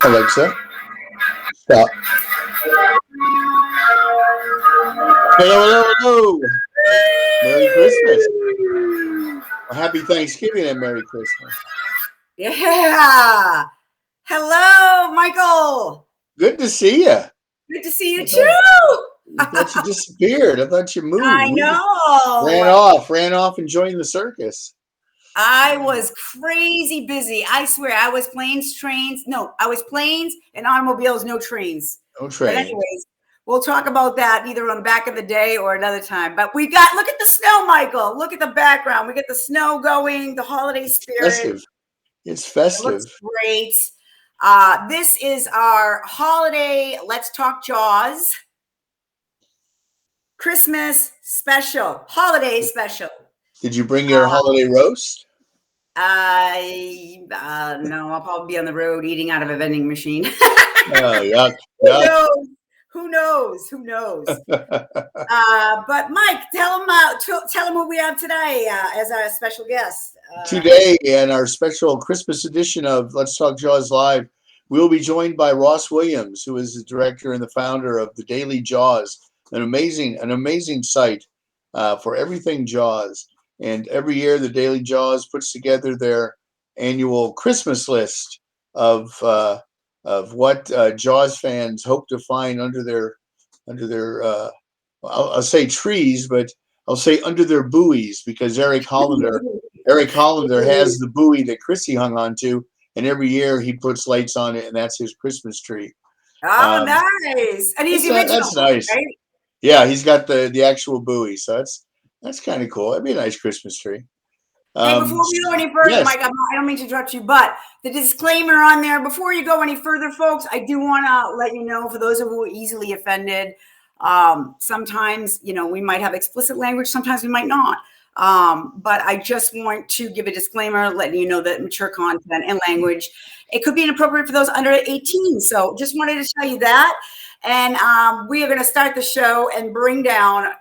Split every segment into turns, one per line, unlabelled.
Alexa, stop. Hello, hello, hello. Merry Christmas. Or Happy Thanksgiving and Merry Christmas.
Yeah. Hello, Michael.
Good to see you.
Good to see you
I thought you
too.
disappeared. I thought you moved.
I know.
Ran off and joined the circus.
I was crazy busy. I swear, I was planes, trains. No, I was planes and automobiles, no trains.
No train.
But anyways, we'll talk about that either on the back of the day or another time. But look at the snow, Michael. Look at the background. We get the snow going, the holiday spirit.
Festive. It's festive.
It looks great. This is our holiday Let's Talk Jaws Christmas special, holiday special.
Did you bring your holiday roast?
No, I'll probably be on the road eating out of a vending machine.
Oh, yuck.
Who knows? But Mike, tell them what we have today as our special guest.
Today, in our special Christmas edition of Let's Talk Jaws Live, we'll be joined by Ross Williams, who is the director and the founder of the Daily Jaws, an amazing site for everything Jaws. And every year, the Daily Jaws puts together their annual Christmas list of what Jaws fans hope to find under their I'll say trees, but I'll say under their buoys, because Eric Hollander has the buoy that Chrissy hung onto, and every year he puts lights on it, and that's his Christmas tree.
Oh, nice! And he's the original.
That's nice. Right? Yeah, he's got the actual buoy, so that's kind of cool. That'd be a nice Christmas tree.
Hey, before we go any further, yes. Mike, I don't mean to interrupt you, but the disclaimer on there, before you go any further, folks, I do want to let you know, for those of you who are easily offended, sometimes, we might have explicit language, sometimes we might not. But I just want to give a disclaimer, letting you know that mature content and language, it could be inappropriate for those under 18. So just wanted to tell you that. And we are going to start the show and bring down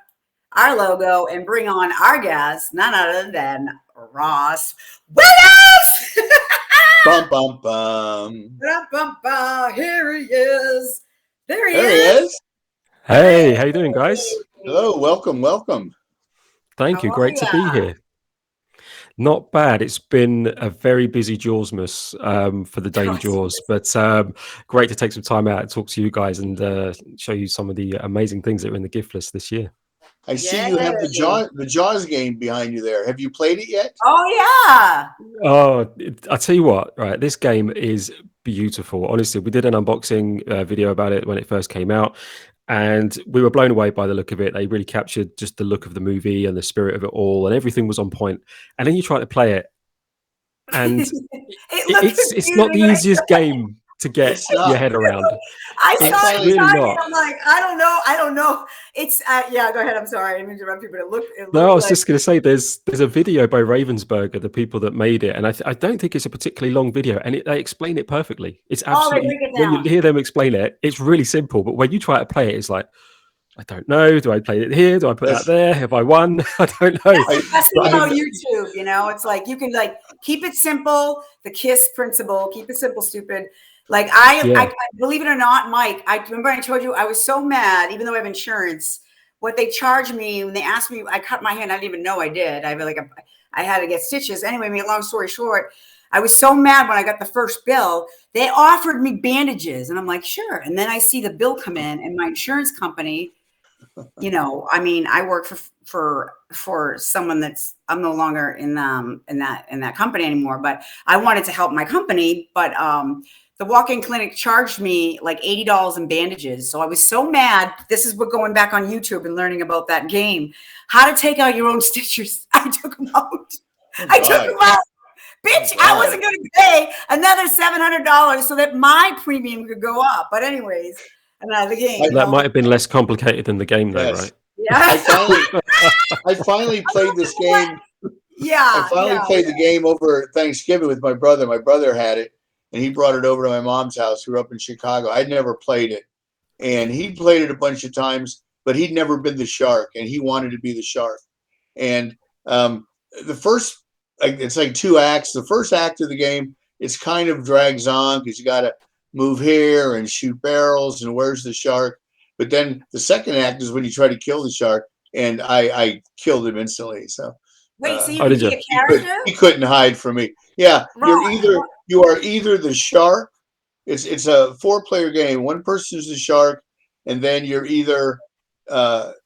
our logo and bring on our guest, none other than Ross Williams.
Bum, bum, bum.
Bum, bum, bum. Here he is. There he is.
Hey, how you doing, guys?
Hello, welcome.
Thank you. Great to be here. Not bad. It's been a very busy Jawsmas for the Daily Jaws, but great to take some time out and talk to you guys and show you some of the amazing things that are in the gift list this year.
I see you have the Jaws game behind you there. Have you played it yet?
Oh, yeah.
Oh, I'll tell you what, right? This game is beautiful. Honestly, we did an unboxing video about it when it first came out, and we were blown away by the look of it. They really captured just the look of the movie and the spirit of it all, and everything was on point. And then you try to play it, and it's not the easiest game to get your head around.
I saw it really not. I'm like, I don't know. It's yeah. Go ahead. I'm sorry. I didn't interrupt you, but it looked
no, I was just going to say there's a video by Ravensburger, the people that made it, and I don't think it's a particularly long video, and they explain it perfectly. It's absolutely when you hear them explain it, it's really simple. But when you try to play it, it's like, I don't know. Do I play it here? Do I put that there? Have I won? I don't know.
That's about YouTube. It's like you can keep it simple. The KISS principle. Keep it simple, stupid. Like I believe it or not, Mike, I remember I told you I was so mad, even though I have insurance, what they charged me when they asked me, I cut my hand. I didn't even know I did. I had to get stitches. Anyway, make a long story short, I was so mad when I got the first bill. They offered me bandages and I'm like, sure. And then I see the bill come in and my insurance company, I work for someone I'm no longer in that company anymore, but I wanted to help my company. But, the walk-in clinic charged me like $80 in bandages. So I was so mad. This is what going back on YouTube and learning about that game. How to take out your own stitchers. I took them out. Bitch, I wasn't going to pay another $700 so that my premium could go up. But anyways, the game.
That might have been less complicated than the game though, right?
Yeah.
I finally played this game.
Yeah.
I finally played the game over Thanksgiving with my brother. My brother had it. And he brought it over to my mom's house, who grew up in Chicago. I'd never played it. And he played it a bunch of times, but he'd never been the shark, and he wanted to be the shark. And the first, it's like 2 acts. The first act of the game, it's kind of drags on because you got to move here and shoot barrels and where's the shark. But then the second act is when you try to kill the shark, and I killed him instantly. So
Wait, so you
Oh,
can
did
be
you?
a character?
he couldn't hide from me. Yeah,
Right.
you are either the shark. It's a 4-player game. One person is the shark, and then you're either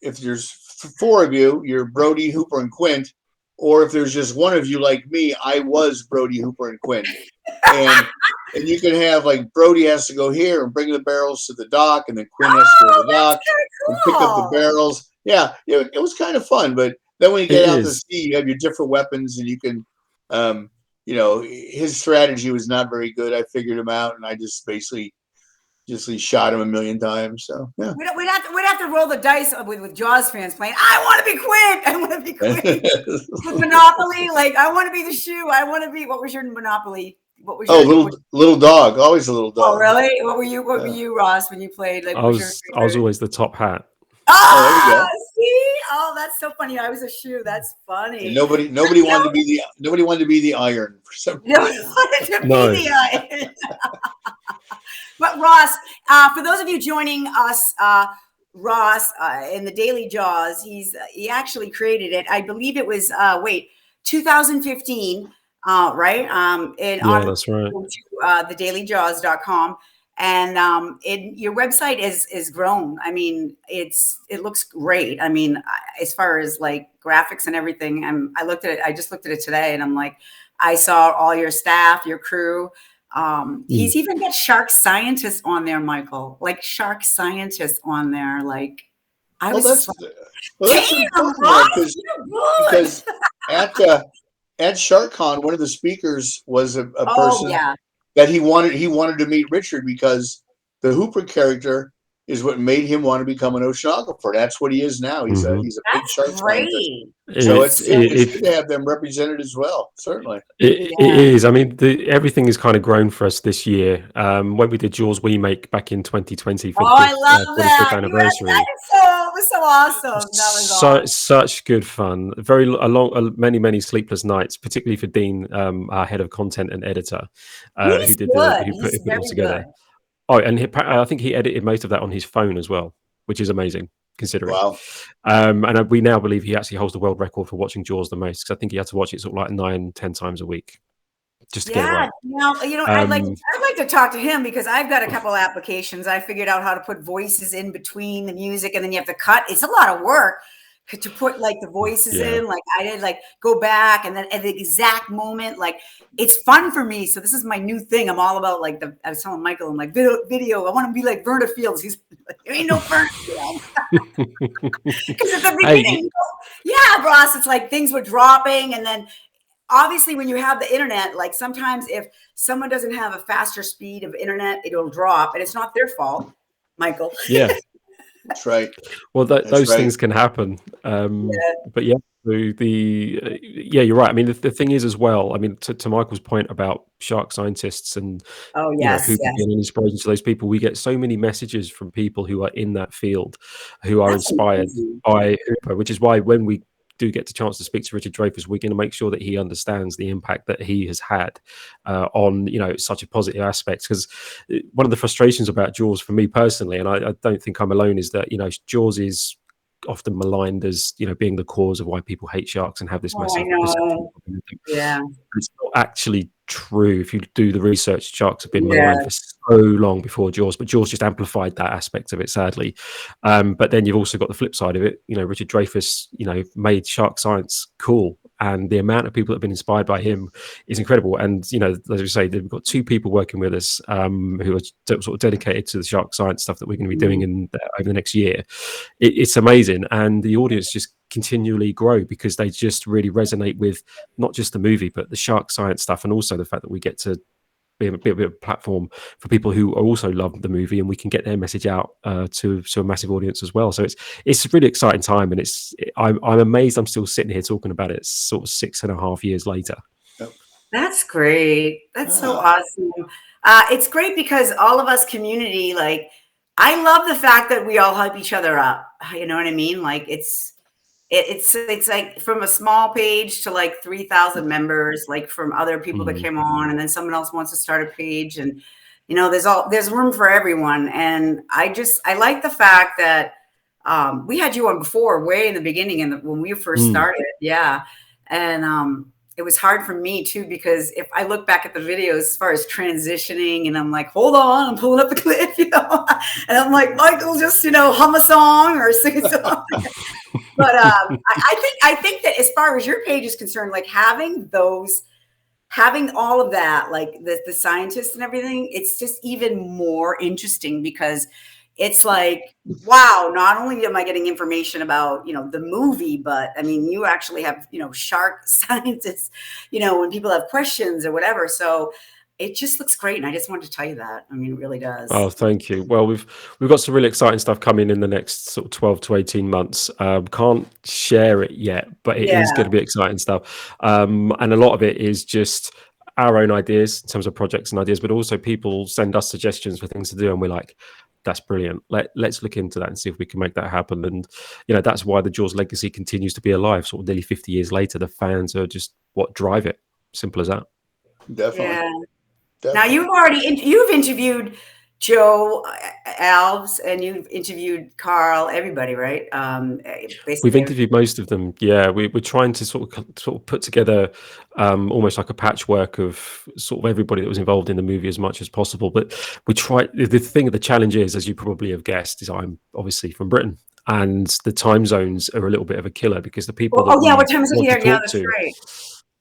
if there's 4 of you, you're Brody, Hooper, and Quint, or if there's just one of you like me, I was Brody, Hooper, and Quint, and you can have like Brody has to go here and bring the barrels to the dock, and then Quint has to go to
Oh,
the dock
that's kind
and
of
pick up the
cool.
barrels. Yeah, it was kind of fun, but then when you
It
get out to
is.
sea, you have your different weapons, and you can, his strategy was not very good. I figured him out, and I just basically just shot him a million times. So yeah,
We'd have to roll the dice with Jaws fans playing. I want to be Quint. I want to be Quint. With Monopoly, like I want to be the shoe. I want to be. What was your Monopoly? What was your?
little dog, always a little
Oh,
dog.
really? What were you? What were you, Ross, when you played? Like,
I
what was your
was
favorite?
always the top hat.
Oh, there you
Ah,
go.
see? Oh, that's so funny. I was a shoe. That's
And
funny.
nobody wanted to be the iron for some
No
reason.
one wanted to
No.
be the But Ross, for those of you joining us, Ross in the Daily Jaws, he actually created it. I believe it was 2015, right? And
Yeah, that's right.
to thedailyjaws.com. And your website is grown. I mean, it looks great. I mean, as far as like graphics and everything, I looked at it. I just looked at it today, and I'm like, I saw all your staff, your crew. He's even got shark scientists on there, Michael. Like shark scientists on there. Like I was
that's
damn,
important
Ross,
because at SharkCon, one of the speakers was a person that he wanted to meet Richard because the Hooper character is what made him want to become an oceanographer. That's what he is now. He's a big shark scientist. So it's good to have them represented as well. Certainly,
it is. I mean, everything has kind of grown for us this year. When we did Jaws Remake back in 2020 for
I love that.
25th anniversary.
It was so awesome. That was awesome.
Such good fun. Many sleepless nights, particularly for Dean, our head of content and editor, who put it all together.
Good.
Oh, and I think he edited most of that on his phone as well, which is amazing considering.
Wow.
And we now believe he actually holds the world record for watching Jaws the most, because I think he had to watch it sort of like 9-10 times a week just to get it right.
I'd like to talk to him because I've got a couple applications. I figured out how to put voices in between the music, and then you have to cut. It's a lot of work to put like the voices in. Like I did, like go back, and then at the exact moment, like it's fun for me. So this is my new thing. I'm all about like I was telling Michael, I'm like video. I want to be like Verna Fields. He's like, there ain't no Verna Fields. Because at the beginning, Ross, it's like things were dropping, and then obviously when you have the internet, like sometimes if someone doesn't have a faster speed of internet, it'll drop, and it's not their fault, Michael.
Yeah. That's right.
Well, those things can happen. But yeah, you're right. I mean, the thing is as well, I mean, to Michael's point about shark scientists and who can be an inspiration to those people, we get so many messages from people who are in that field, who are inspired by Hooper, which is why when we do get the chance to speak to Richard Dreyfuss, we're going to make sure that he understands the impact that he has had on such a positive aspect. Because one of the frustrations about Jaws for me personally, and I don't think I'm alone, is that Jaws is often maligned as being the cause of why people hate sharks and have this massive it's not actually true. If you do the research, sharks have been maligned for so long before Jaws, but Jaws just amplified that aspect of it, sadly. But then you've also got the flip side of it. Richard Dreyfuss made shark science cool, and the amount of people that have been inspired by him is incredible. And as we say, we've got 2 people working with us who are sort of dedicated to the shark science stuff that we're going to be doing over the next year. It's amazing, and the audience just continually grow because they just really resonate with not just the movie but the shark science stuff, and also the fact that we get to be a bit of a platform for people who also love the movie, and we can get their message out to a massive audience as well. So it's a really exciting time, and I'm amazed I'm still sitting here talking about it sort of 6.5 years later.
That's great. That's so awesome. It's great because all of us community, like I love the fact that we all hype each other up. You know what I mean? Like it's like from a small page to like 3,000 members, like from other people that came on, and then someone else wants to start a page, and You know, there's room for everyone. And I like the fact that we had you on before, way in the beginning, when we first started. Yeah. And it was hard for me too, because if I look back at the videos as far as transitioning, and I'm like, hold on, I'm pulling up the clip, you know, and I'm like, Michael, just, you know, hum a song or sing a song. But I think that as far as your page is concerned, like having all of that, like the scientists and everything, it's just even more interesting, because it's like, wow, not only am I getting information about, you know, the movie, but I mean, you actually have, you know, shark scientists, you know, when people have questions or whatever. So it just looks great. And I just wanted to tell you that. I mean, it really does.
Oh, thank you. Well, we've got some really exciting stuff coming in the next sort of 12 to 18 months. Can't share it yet, but it is going to be exciting stuff. And a lot of it is just our own ideas in terms of projects and ideas, but also people send us suggestions for things to do, and we're like, that's brilliant. Let's look into that and see if we can make that happen. And, you know, that's why the Jaws legacy continues to be alive. Sort of nearly 50 years later, the fans are just what drive it. Simple as that.
Definitely.
Yeah.
Definitely.
Now you've interviewed Joe Alves, and you've interviewed Carl, everybody, right?
We've interviewed most of them. Yeah, we're trying to sort of put together almost like a patchwork of sort of everybody that was involved in the movie as much as possible. But we try. The challenge is, as you probably have guessed, is I'm obviously from Britain, and the time zones are a little bit of a killer, because the people.
What time is it here? Yeah, that's right.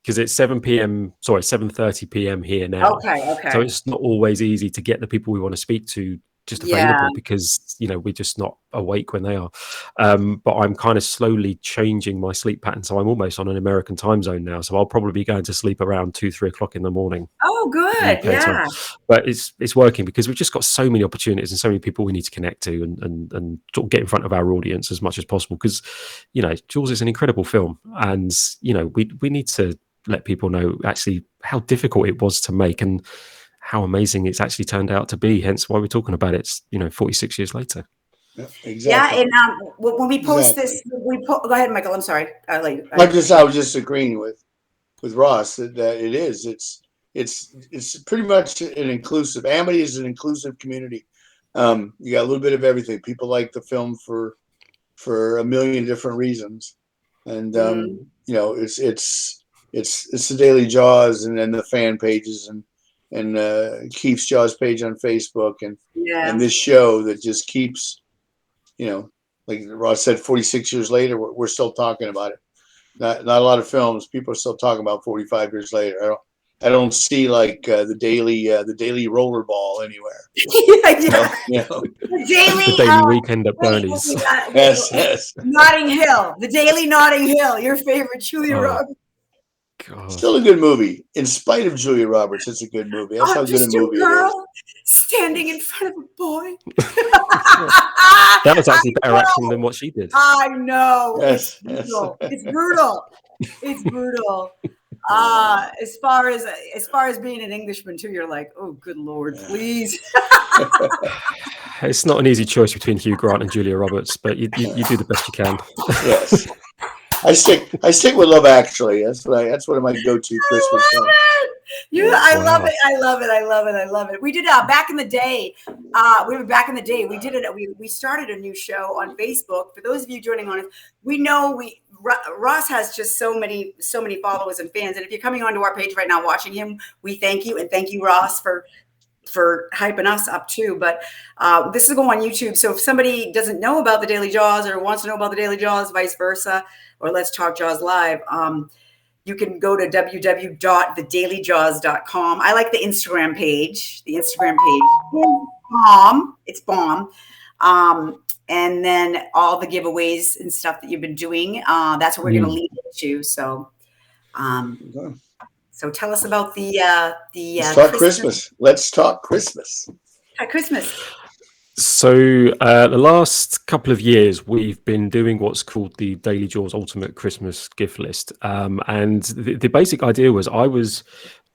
Because it's 7:30 p.m. here now.
Okay.
So it's not always easy to get the people we want to speak to just available, because, you know, we're just not awake when they are. But I'm kind of slowly changing my sleep pattern. So I'm almost on an American time zone now. So I'll probably be going to sleep around 2-3 o'clock in the morning.
Oh, good. Yeah.
But it's working, because we've just got so many opportunities and so many people we need to connect to and sort of get in front of our audience as much as possible. Because, you know, Jaws is an incredible film. And, you know, we need to let people know actually how difficult it was to make and how amazing it's actually turned out to be. Hence why we're talking about it, you know, 46 years later.
Yeah, exactly.
Yeah, and when we post this, go ahead, Michael. I'm sorry.
I was just agreeing with Ross that it is. It's pretty much an inclusive. Amity is an inclusive community. You got a little bit of everything. People like the film for a million different reasons, and you know, it's the Daily Jaws, and then the fan pages, and Keith's Jaws page on Facebook, and this show that just keeps, you know, like Ross said, 46 years later, we're still talking about it. Not a lot of films people are still talking about 45 years later. I don't see like the daily rollerball anywhere.
The
daily weekend at Bernie's.
Yes.
Notting Hill, the Daily Notting Hill, your favorite Julia Roberts.
God.
Still a good movie, in spite of Julia Roberts. It's a good movie. That's how good a movie it is.
Standing in front of a boy.
That was actually better acting than what she did.
I know.
Yes.
It's brutal. It's brutal. As far as being an Englishman too, you're like, oh, good Lord, please.
It's not an easy choice between Hugh Grant and Julia Roberts, but you do the best you can.
Yes. I stick with Love Actually. That's what my go-to Christmas film.
I love it. We did back in the day. We did it. We started a new show on Facebook. For those of you joining on, we know Ross has just so many followers and fans. And if you're coming onto our page right now, watching him, we thank you, and thank you, Ross, for hyping us up too. But this will go on YouTube. So if somebody doesn't know about the Daily Jaws or wants to know about the Daily Jaws, vice versa, or Let's Talk Jaws Live, you can go to www.thedailyjaws.com. I like the Instagram page. The Instagram page is bomb. It's bomb. And then all the giveaways and stuff that you've been doing. That's what we're going to lead into. So, so tell us about the
Let's talk Christmas. Let's talk Christmas.
Christmas.
So the last couple of years, we've been doing what's called the Daily Jaws Ultimate Christmas Gift List. And the basic idea was I was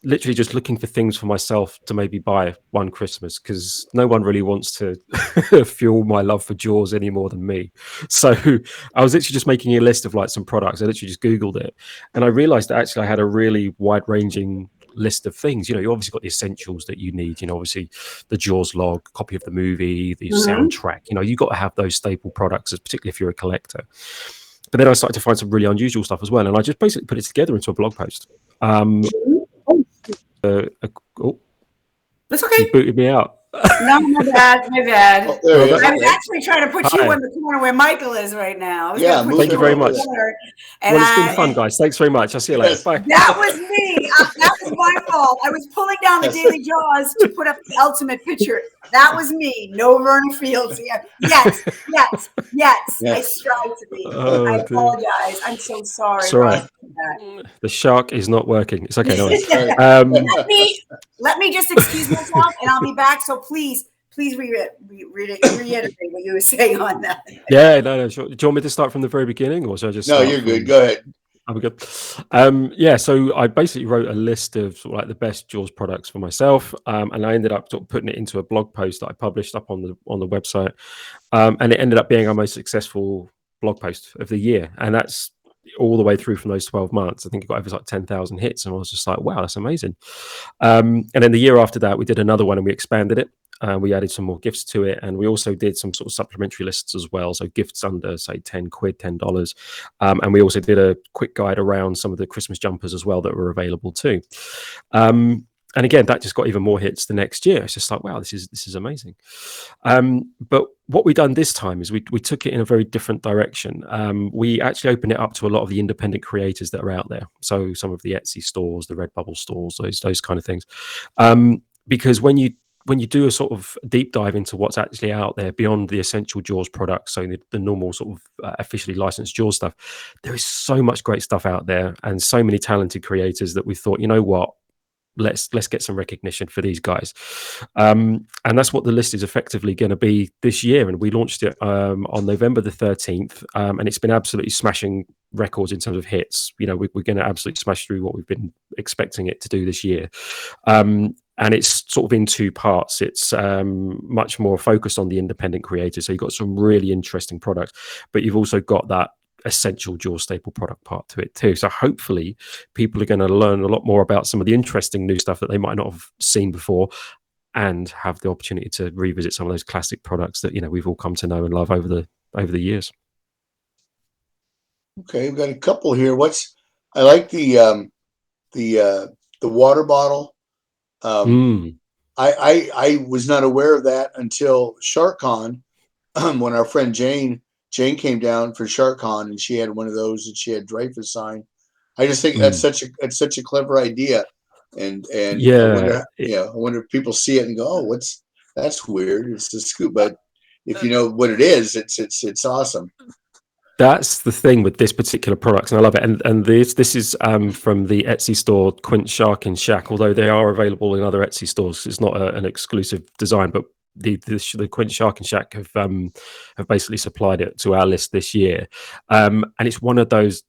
literally just looking for things for myself to maybe buy one Christmas, because no one really wants to fuel my love for Jaws any more than me. So I was literally just making a list of like some products. I literally just Googled it, and I realized that actually I had a really wide-ranging list of things. You obviously got the essentials that you need. Obviously the Jaws log, copy of the movie, the soundtrack. You got to have those staple products, particularly if you're a collector. But then I started to find some really unusual stuff as well, and I just basically put it together into a blog post.
That's okay.
You booted me out.
No, my bad.
Oh, there he is.
I was actually trying to put you
Hi.
in the corner where Michael is right now.
Yeah,
Thank you very much.
And
Well, it's been fun, guys. Thanks very much. I'll see you later. Bye.
That was me. That was my fault. I was pulling down the Daily Jaws to put up the ultimate picture. That was me. No Vernon Fields. Yes. I strive to be.
Oh,
I
dear.
apologize. I'm so sorry.
It's all right.
That.
The shark is not working. It's okay. No worries.
Let me just excuse myself, and I'll be back. So please reiterate what you were saying on that.
Yeah, no, sure. Do you want me to start from the very beginning, or should I just?
No, you're good. Go ahead.
I'm good. So I basically wrote a list of sort of like the best Jaws products for myself, and I ended up sort of putting it into a blog post that I published up on the website, and it ended up being our most successful blog post of the year, and that's all the way through from those 12 months. I think it got over like 10,000 hits, and I was just like, wow, that's amazing. And then the year after that, we did another one and we expanded it. We added some more gifts to it, and we also did some sort of supplementary lists as well. So gifts under, say, $10. And we also did a quick guide around some of the Christmas jumpers as well that were available too. And again, that just got even more hits the next year. It's just like, wow, this is amazing. But what we done this time is we took it in a very different direction. We actually opened it up to a lot of the independent creators that are out there. So some of the Etsy stores, the Redbubble stores, those kind of things. Because when you do a sort of deep dive into what's actually out there beyond the essential Jaws products, so the normal sort of officially licensed Jaws stuff, there is so much great stuff out there and so many talented creators that we thought, you know what, let's get some recognition for these guys. And that's what the list is effectively going to be this year. And we launched it on November the 13th, and it's been absolutely smashing records in terms of hits. We're going to absolutely smash through what we've been expecting it to do this year. And it's sort of in two parts. It's much more focused on the independent creators. So you've got some really interesting products, but you've also got that essential Jaws staple product part to it too. So hopefully people are going to learn a lot more about some of the interesting new stuff that they might not have seen before, and have the opportunity to revisit some of those classic products that we've all come to know and love over the years.
Okay, we've got a couple here. I like the water bottle. I was not aware of that until SharkCon, when our friend Jane came down for SharkCon, and she had one of those and she had Dreyfus sign. I just think that's such a clever idea, and
yeah,
I wonder if people see it and go, "Oh, that's weird." It's a scoop, but if you know what it is, it's awesome.
That's the thing with this particular product, and I love it. And this is from the Etsy store Quint Shark and Shack, although they are available in other Etsy stores. It's not an exclusive design, but the Quint Shark and Shack have basically supplied it to our list this year. And it's one of those,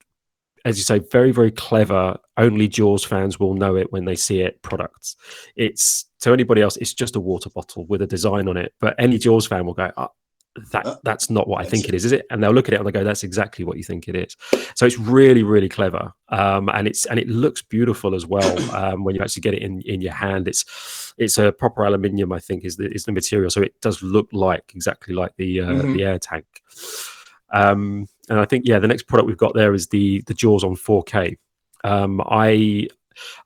as you say, very, very clever, only Jaws fans will know it when they see it products. It's, to anybody else, it's just a water bottle with a design on it. But any Jaws fan will go, oh, that's not what I think it is it? And they'll look at it and they go, that's exactly what you think it is. So it's really, really clever. And it looks beautiful as well when you actually get it in your hand. It's a proper aluminium, I think, is the material. So it does look exactly like the air tank. And I think, the next product we've got there is the Jaws on 4K.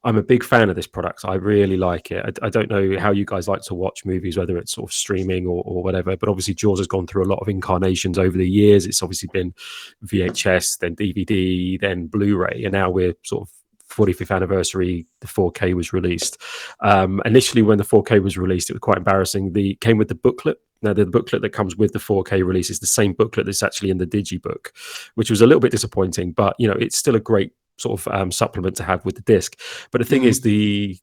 I'm a big fan of this product. I really like it. I don't know how you guys like to watch movies, whether it's sort of streaming or whatever, but obviously Jaws has gone through a lot of incarnations over the years. It's obviously been VHS, then DVD, then Blu-ray, and now we're sort of 45th anniversary, the 4K was released. Initially, when the 4K was released, it was quite embarrassing. It came with the booklet. Now, the booklet that comes with the 4K release is the same booklet that's actually in the Digibook, which was a little bit disappointing, but it's still a great sort of supplement to have with the disc. But the thing is, we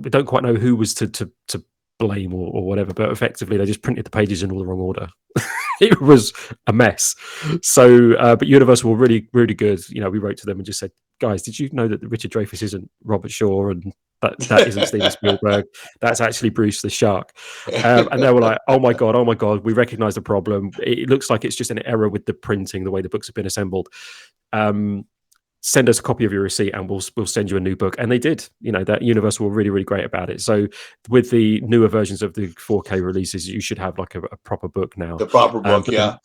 don't quite know who was to blame or whatever, but effectively they just printed the pages in all the wrong order. It was a mess. So but Universal were really, really good. We wrote to them and just said, guys, did you know that Richard Dreyfuss isn't Robert Shaw, and that isn't Steven Spielberg? That's actually Bruce the Shark. And they were like, oh my god, we recognize the problem. It looks like it's just an error with the printing, the way the books have been assembled. send us a copy of your receipt and we'll send you a new book. And they did. You know, that Universal were really, really great about it. So with the newer versions of the 4K releases, you should have like a proper book now.
The proper book, yeah.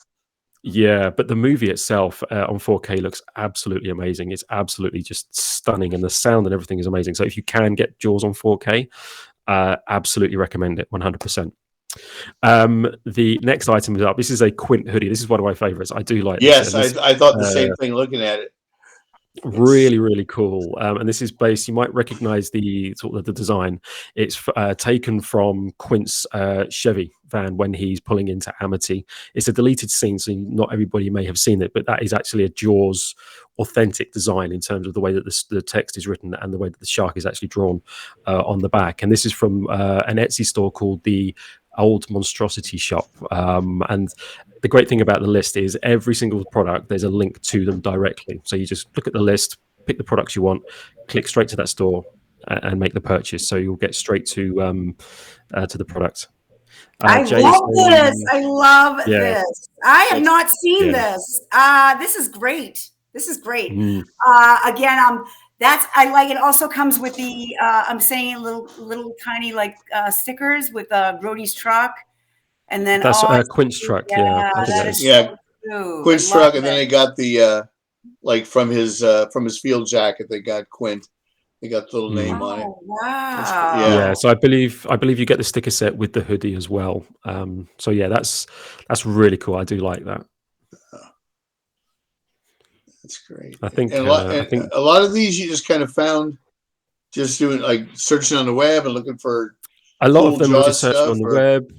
Yeah, but the movie itself on 4K looks absolutely amazing. It's absolutely just stunning, and the sound and everything is amazing. So if you can get Jaws on 4K, absolutely recommend it, 100%. The next item is up. This is a Quint hoodie. This is one of my favorites. I do like
this.
Yes,
I thought the same thing looking at it.
Really, really cool. And this is based, you might recognize the sort of the design. It's taken from Quint's Chevy van when he's pulling into Amity. It's a deleted scene, so not everybody may have seen it, but that is actually a Jaws authentic design in terms of the way that the text is written and the way that the shark is actually drawn on the back. And this is from an Etsy store called the Old Monstrosity Shop. And the great thing about the list is every single product, there's a link to them directly. So you just look at the list, pick the products you want, click straight to that store and make the purchase. So you'll get straight to the product.
I love this. I love this. I have not seen this. This is great. This is great. Again, I like it. Also comes with the I'm saying little tiny like stickers with Brody's truck, and then
that's Quint's truck.
Quint's truck, and then they got the like from his field jacket. They got Quint. They got the little name on it.
Wow.
Yeah. So I believe you get the sticker set with the hoodie as well. So yeah, that's really cool. I do like that.
That's great.
I think
a lot of these you just kind of found just doing like searching on the web and looking for
a lot of them were just searching on the web.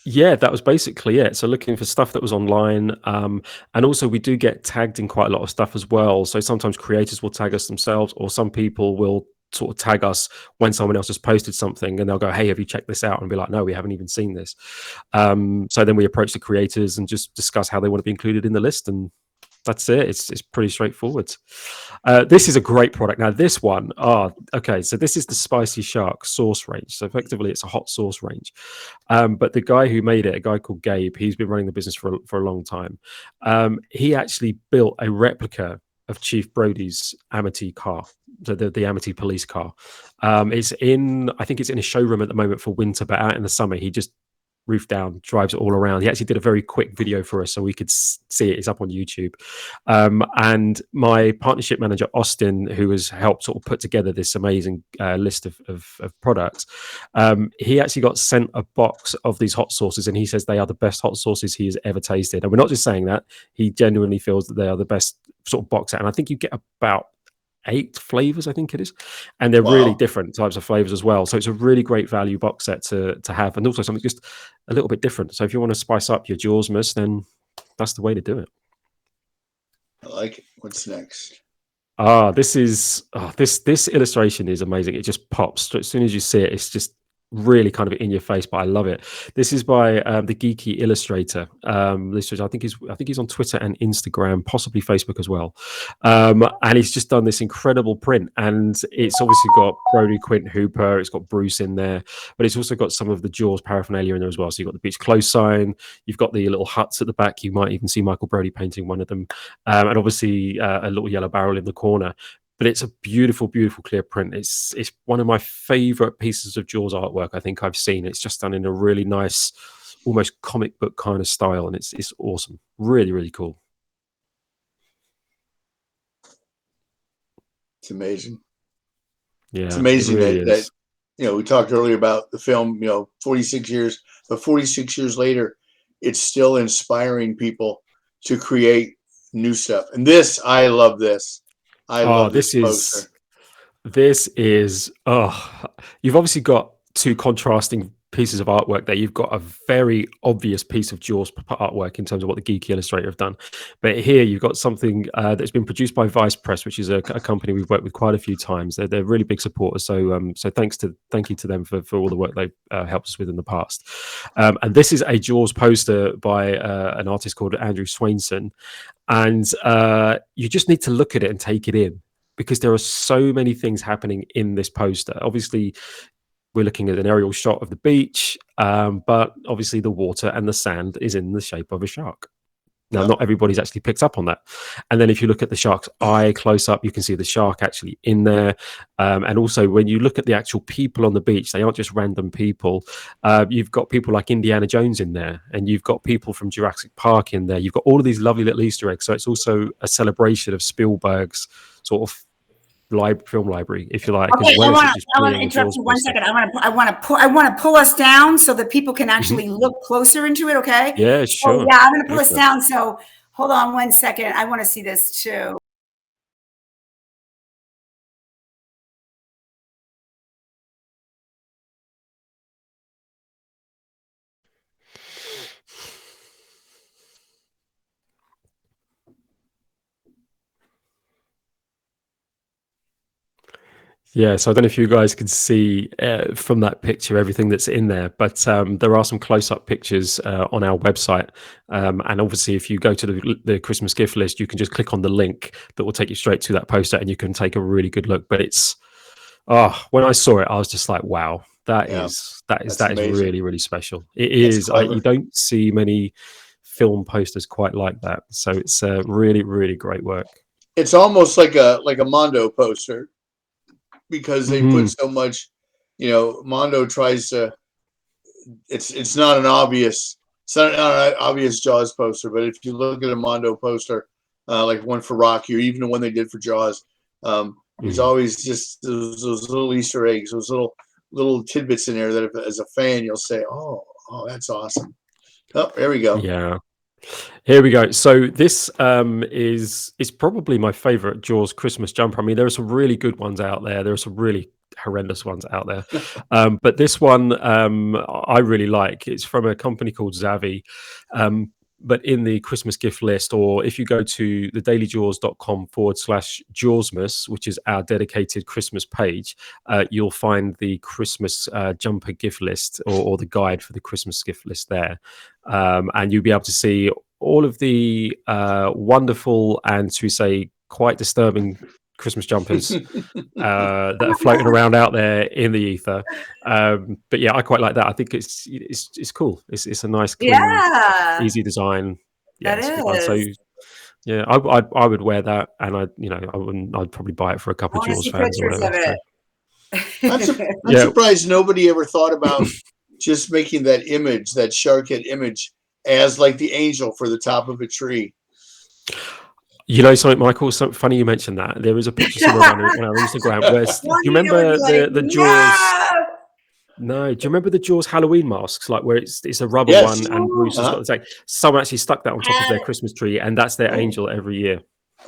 Yeah, that was basically it. So looking for stuff that was online. And also we do get tagged in quite a lot of stuff as well. So sometimes creators will tag us themselves, or some people will sort of tag us when someone else has posted something and they'll go, hey, have you checked this out? And be like, no, we haven't even seen this. So then we approach the creators and just discuss how they want to be included in the list, and that's it. It's pretty straightforward. This is a great product. Now this one, okay, so this is the Spicy Shark sauce range. So effectively it's a hot sauce range. But the guy who made it, a guy called Gabe, he's been running the business for a long time. He actually built a replica of Chief Brody's Amity car, the Amity police car. I think it's in a showroom at the moment for winter, but out in the summer, he just roof down, drives it all around. He actually did a very quick video for us so we could see it. It's up on YouTube. And my partnership manager, Austin, who has helped sort of put together this amazing list of products, he actually got sent a box of these hot sauces, and he says they are the best hot sauces he has ever tasted. And we're not just saying that. He genuinely feels that they are the best sort of box set. And I think you get about 8 flavors, I think it is, and they're really different types of flavors as well. So it's a really great value box set to have, and also something just a little bit different. So if you want to spice up your Jawsmas, then that's the way to do it.
I like it. What's next?
This illustration is amazing. It just pops as soon as you see it. It's just really kind of in your face, but I love it. This is by the Geeky Illustrator. I think he's on Twitter and Instagram, possibly Facebook as well. And he's just done this incredible print, and it's obviously got Brody, Quint, Hooper. It's got Bruce in there, but it's also got some of the Jaws paraphernalia in there as well. So you've got the beach close sign, you've got the little huts at the back. You might even see Michael Brody painting one of them, and obviously a little yellow barrel in the corner. But it's a beautiful, beautiful clear print. It's one of my favorite pieces of Jaws artwork I think I've seen. It's just done in a really nice, almost comic book kind of style, and it's awesome. Really, really cool.
It's amazing.
Yeah,
it's amazing
really
that we talked earlier about the film. 46 years, but 46 years later, it's still inspiring people to create new stuff. And I love this. I love this poster.
This is you've obviously got 2 contrasting pieces of artwork there. You've got a very obvious piece of Jaws artwork in terms of what the Geeky Illustrator have done, but here you've got something that's been produced by Vice Press, which is a company we've worked with quite a few times. They're really big supporters, so thank you to them for all the work they've helped us with in the past. And this is a Jaws poster by an artist called Andrew Swainson, and you just need to look at it and take it in, because there are so many things happening in this poster. Obviously, we're looking at an aerial shot of the beach, but obviously the water and the sand is in the shape of a shark. Now,
Yeah.
not everybody's actually picked up on that. And then if you look at the shark's eye close up, you can see the shark actually in there. And also, when you look at the actual people on the beach, they aren't just random people. You've got people like Indiana Jones in there, and you've got people from Jurassic Park in there. You've got all of these lovely little Easter eggs. So it's also a celebration of Spielberg's sort of film library, if you like.
Okay,
as well
I
as it just
want to
being a
interrupt
Jaws
you one
poster.
second. I want to pull us down so that people can actually look closer into it. Okay.
Yeah,
Oh
sure.
yeah, I'm going to pull
Go
us
for it.
down. So hold on one second. I want to see this too.
Yeah, so I don't know if you guys can see from that picture everything that's in there, but there are some close-up pictures on our website. And obviously, if you go to the Christmas gift list, you can just click on the link that will take you straight to that poster, and you can take a really good look. But it's when I saw it, I was just like, wow, that
Yeah,
is
amazing.
really, really special. It
That's
is.
clever.
You don't see many film posters quite like that, so it's really, really great work.
It's almost like a Mondo poster, because they put
Mhm.
so much, Mondo tries to, it's not an obvious, Jaws poster, but if you look at a Mondo poster, like one for Rocky, or even the one they did for Jaws, there's always just those little Easter eggs, those little tidbits in there that if, as a fan, you'll say, oh, that's awesome. Oh, there we go.
Yeah. Here we go. So this is probably my favorite Jaws Christmas jumper. I mean, there are some really good ones out there. There are some really horrendous ones out there. But this one I really like. It's from a company called Zavi. But in the Christmas gift list, or if you go to thedailyjaws.com/Jawsmas, which is our dedicated Christmas page, you'll find the Christmas jumper gift list, or the guide for the Christmas gift list there. And you'll be able to see all of the wonderful and, to say, quite disturbing Christmas jumpers that are floating around out there in the ether. But yeah, I quite like that. I think it's cool. It's a nice, clean, easy design. Yeah,
That
it's good fun. So
is.
yeah, I would wear that, and I'd probably buy it for a couple
I
of
want to
Jaws
see
fans or
pictures of
whatever.
it.
I'm surprised nobody ever thought about just making that image, that shark head image, as like the angel for the top of a tree.
You know something, Michael? Something funny you mentioned that. There is a picture somewhere on our Instagram where do you remember the Jaws? No, do you remember the Jaws Halloween masks? Like where it's a rubber
Yes.
one, and Bruce has got the same. Someone actually stuck that on top of their Christmas tree, and that's their angel every year.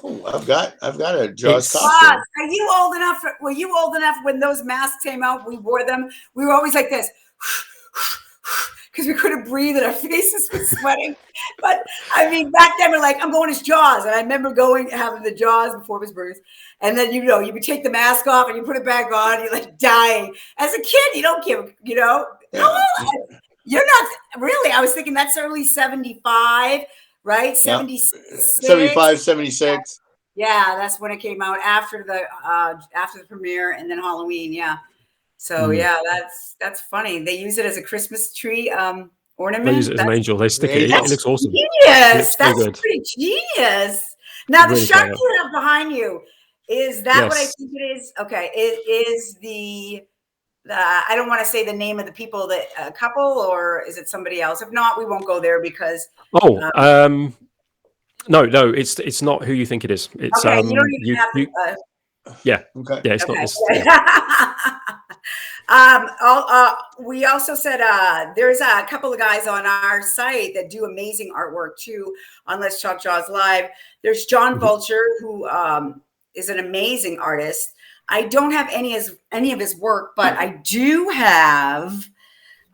Oh, I've got a Jaws costume.
Are you old enough? Were you old enough when those masks came out? We wore them. We were always like this, because we couldn't breathe and our faces were sweating. But I mean, back then we're like, I'm going as Jaws. And I remember having the Jaws before it was Bruce. And then, you would take the mask off and you put it back on. You're like dying. As a kid, you don't give,
Yeah.
You're not really. I was thinking that's early 75, right? 76.
75, 76.
Yeah, that's when it came out after the premiere, and then Halloween. Yeah. So yeah, that's funny. They use it as a Christmas tree ornament.
They use it as an angel. They stick it. It looks awesome.
Genius. That's pretty genius. Now the shark you have behind you, is that what I think it is? Okay, it is the I don't want to say the name of the people, that couple, or is it somebody else? If not, we won't go there because.
No, it's not who you think it is. It's
okay, you don't even have to,
yeah.
Okay.
Yeah, it's not this.
We also said there's a couple of guys on our site that do amazing artwork too on Let's Talk Jaws Live. There's John Vulture, who is an amazing artist. I don't have any of his work, but I do have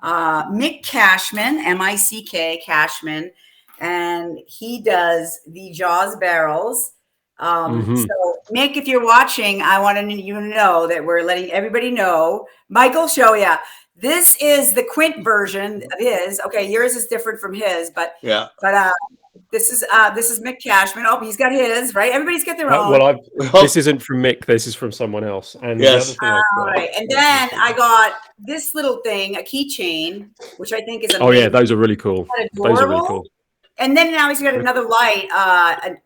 Mick Cashman, M-I-C-K Cashman, and he does the Jaws barrels. So Mick, if you're watching, I want you to know that we're letting everybody know. Michael, show ya. This is the Quint version of his. Okay, yours is different from his, but
yeah.
But this is Mick Cashman. Oh, he's got his, right? Everybody's got their own.
Well, this isn't from Mick. This is from someone else. And
yes.
Right. And then I got this little thing, a keychain, which I think is amazing.
Oh yeah, those are really cool. Those are really cool.
And then now he's got another light,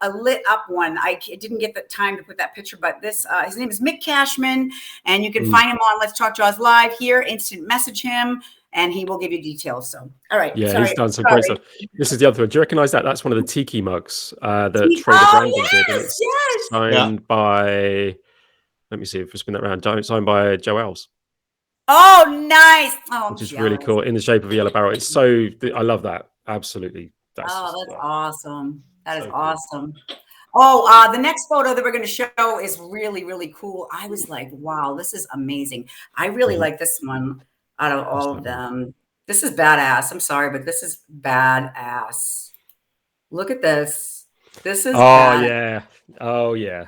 a lit up one. I didn't get the time to put that picture, but this, his name is Mick Cashman, and you can find him on Let's Talk Jaws Live here. Instant message him, and he will give you details. So, all right.
Yeah, he's done some great stuff. This is the other one. Do you recognize that? That's one of the Tiki mugs that Trader Brandon did. And it's signed by, let me see if I spin that around. Signed by Joe Els.
Oh, nice. Oh,
which is really cool, in the shape of a yellow barrel. It's so, I love that. Absolutely.
That's awesome. That is awesome. Oh, the next photo that we're going to show is really, really cool. I was like, wow, this is amazing. I really like this one out of all of them. This is badass. I'm sorry, but this is badass. Look at this. This is
yeah. Oh yeah.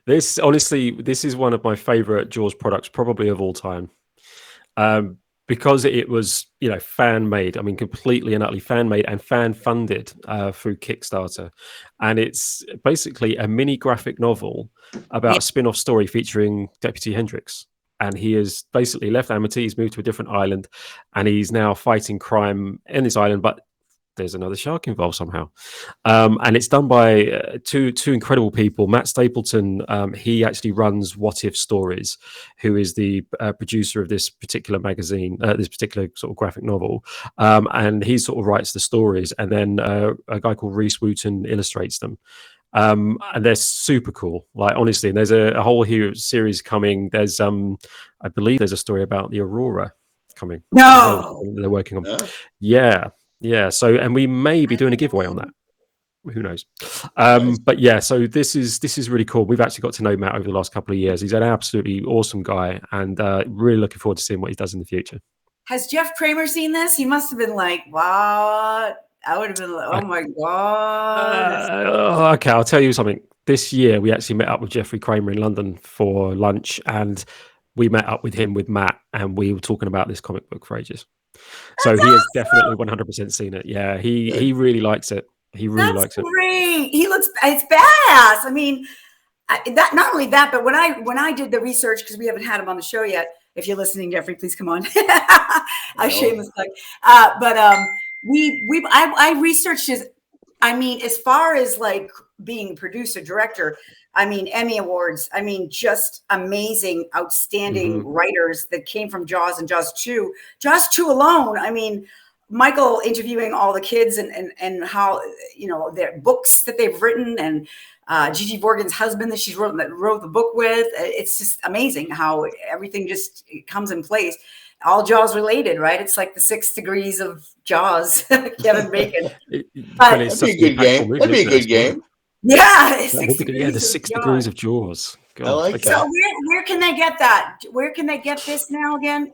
This, honestly, this is one of my favorite Jaws products probably of all time. Because it was, fan made. I mean, completely and utterly fan made and fan funded through Kickstarter. And it's basically a mini graphic novel about a spin-off story featuring Deputy Hendricks. And he has basically left Amity. He's moved to a different island, and he's now fighting crime in this island. But there's another shark involved somehow, and it's done by two incredible people. Matt Stapleton, he actually runs What If Stories, who is the producer of this particular magazine, this particular sort of graphic novel, and he sort of writes the stories, and then a guy called Reese Wooten illustrates them. And they're super cool, like, honestly. And there's a whole series coming. There's I believe there's a story about the Aurora coming.
No,
they're working on. Yeah. So, and we may be doing a giveaway on that. Who knows? But yeah, so this is really cool. We've actually got to know Matt over the last couple of years. He's an absolutely awesome guy, and really looking forward to seeing what he does in the future.
Has Jeff Kramer seen this? He must have been like, what? I would have been like, oh my God.
Okay, I'll tell you something. This year, we actually met up with Jeffrey Kramer in London for lunch, and we met up with him with Matt, and we were talking about this comic book for ages. So he has definitely 100% seen it. Yeah, he really likes it. He really likes it.
Great. It's badass. I mean, that not only that, but when I did the research, because we haven't had him on the show yet. If you're listening, Jeffrey, please come on. I shameless plug. I researched his. I mean, as far as like being producer, director, I mean, Emmy Awards. I mean, just amazing, outstanding writers that came from Jaws and Jaws 2. Jaws 2 alone. I mean, Michael interviewing all the kids and how, their books that they've written, and Gigi Vorgan's husband that wrote the book with. It's just amazing how everything just comes in place. All Jaws related, right? It's like the 6 degrees of Jaws, Kevin Bacon.
That'd be a good game. That'd be a good game.
Yeah,
the 6 degrees of Jaws. God,
I like that.
So where can they get that? Where can they get this now again?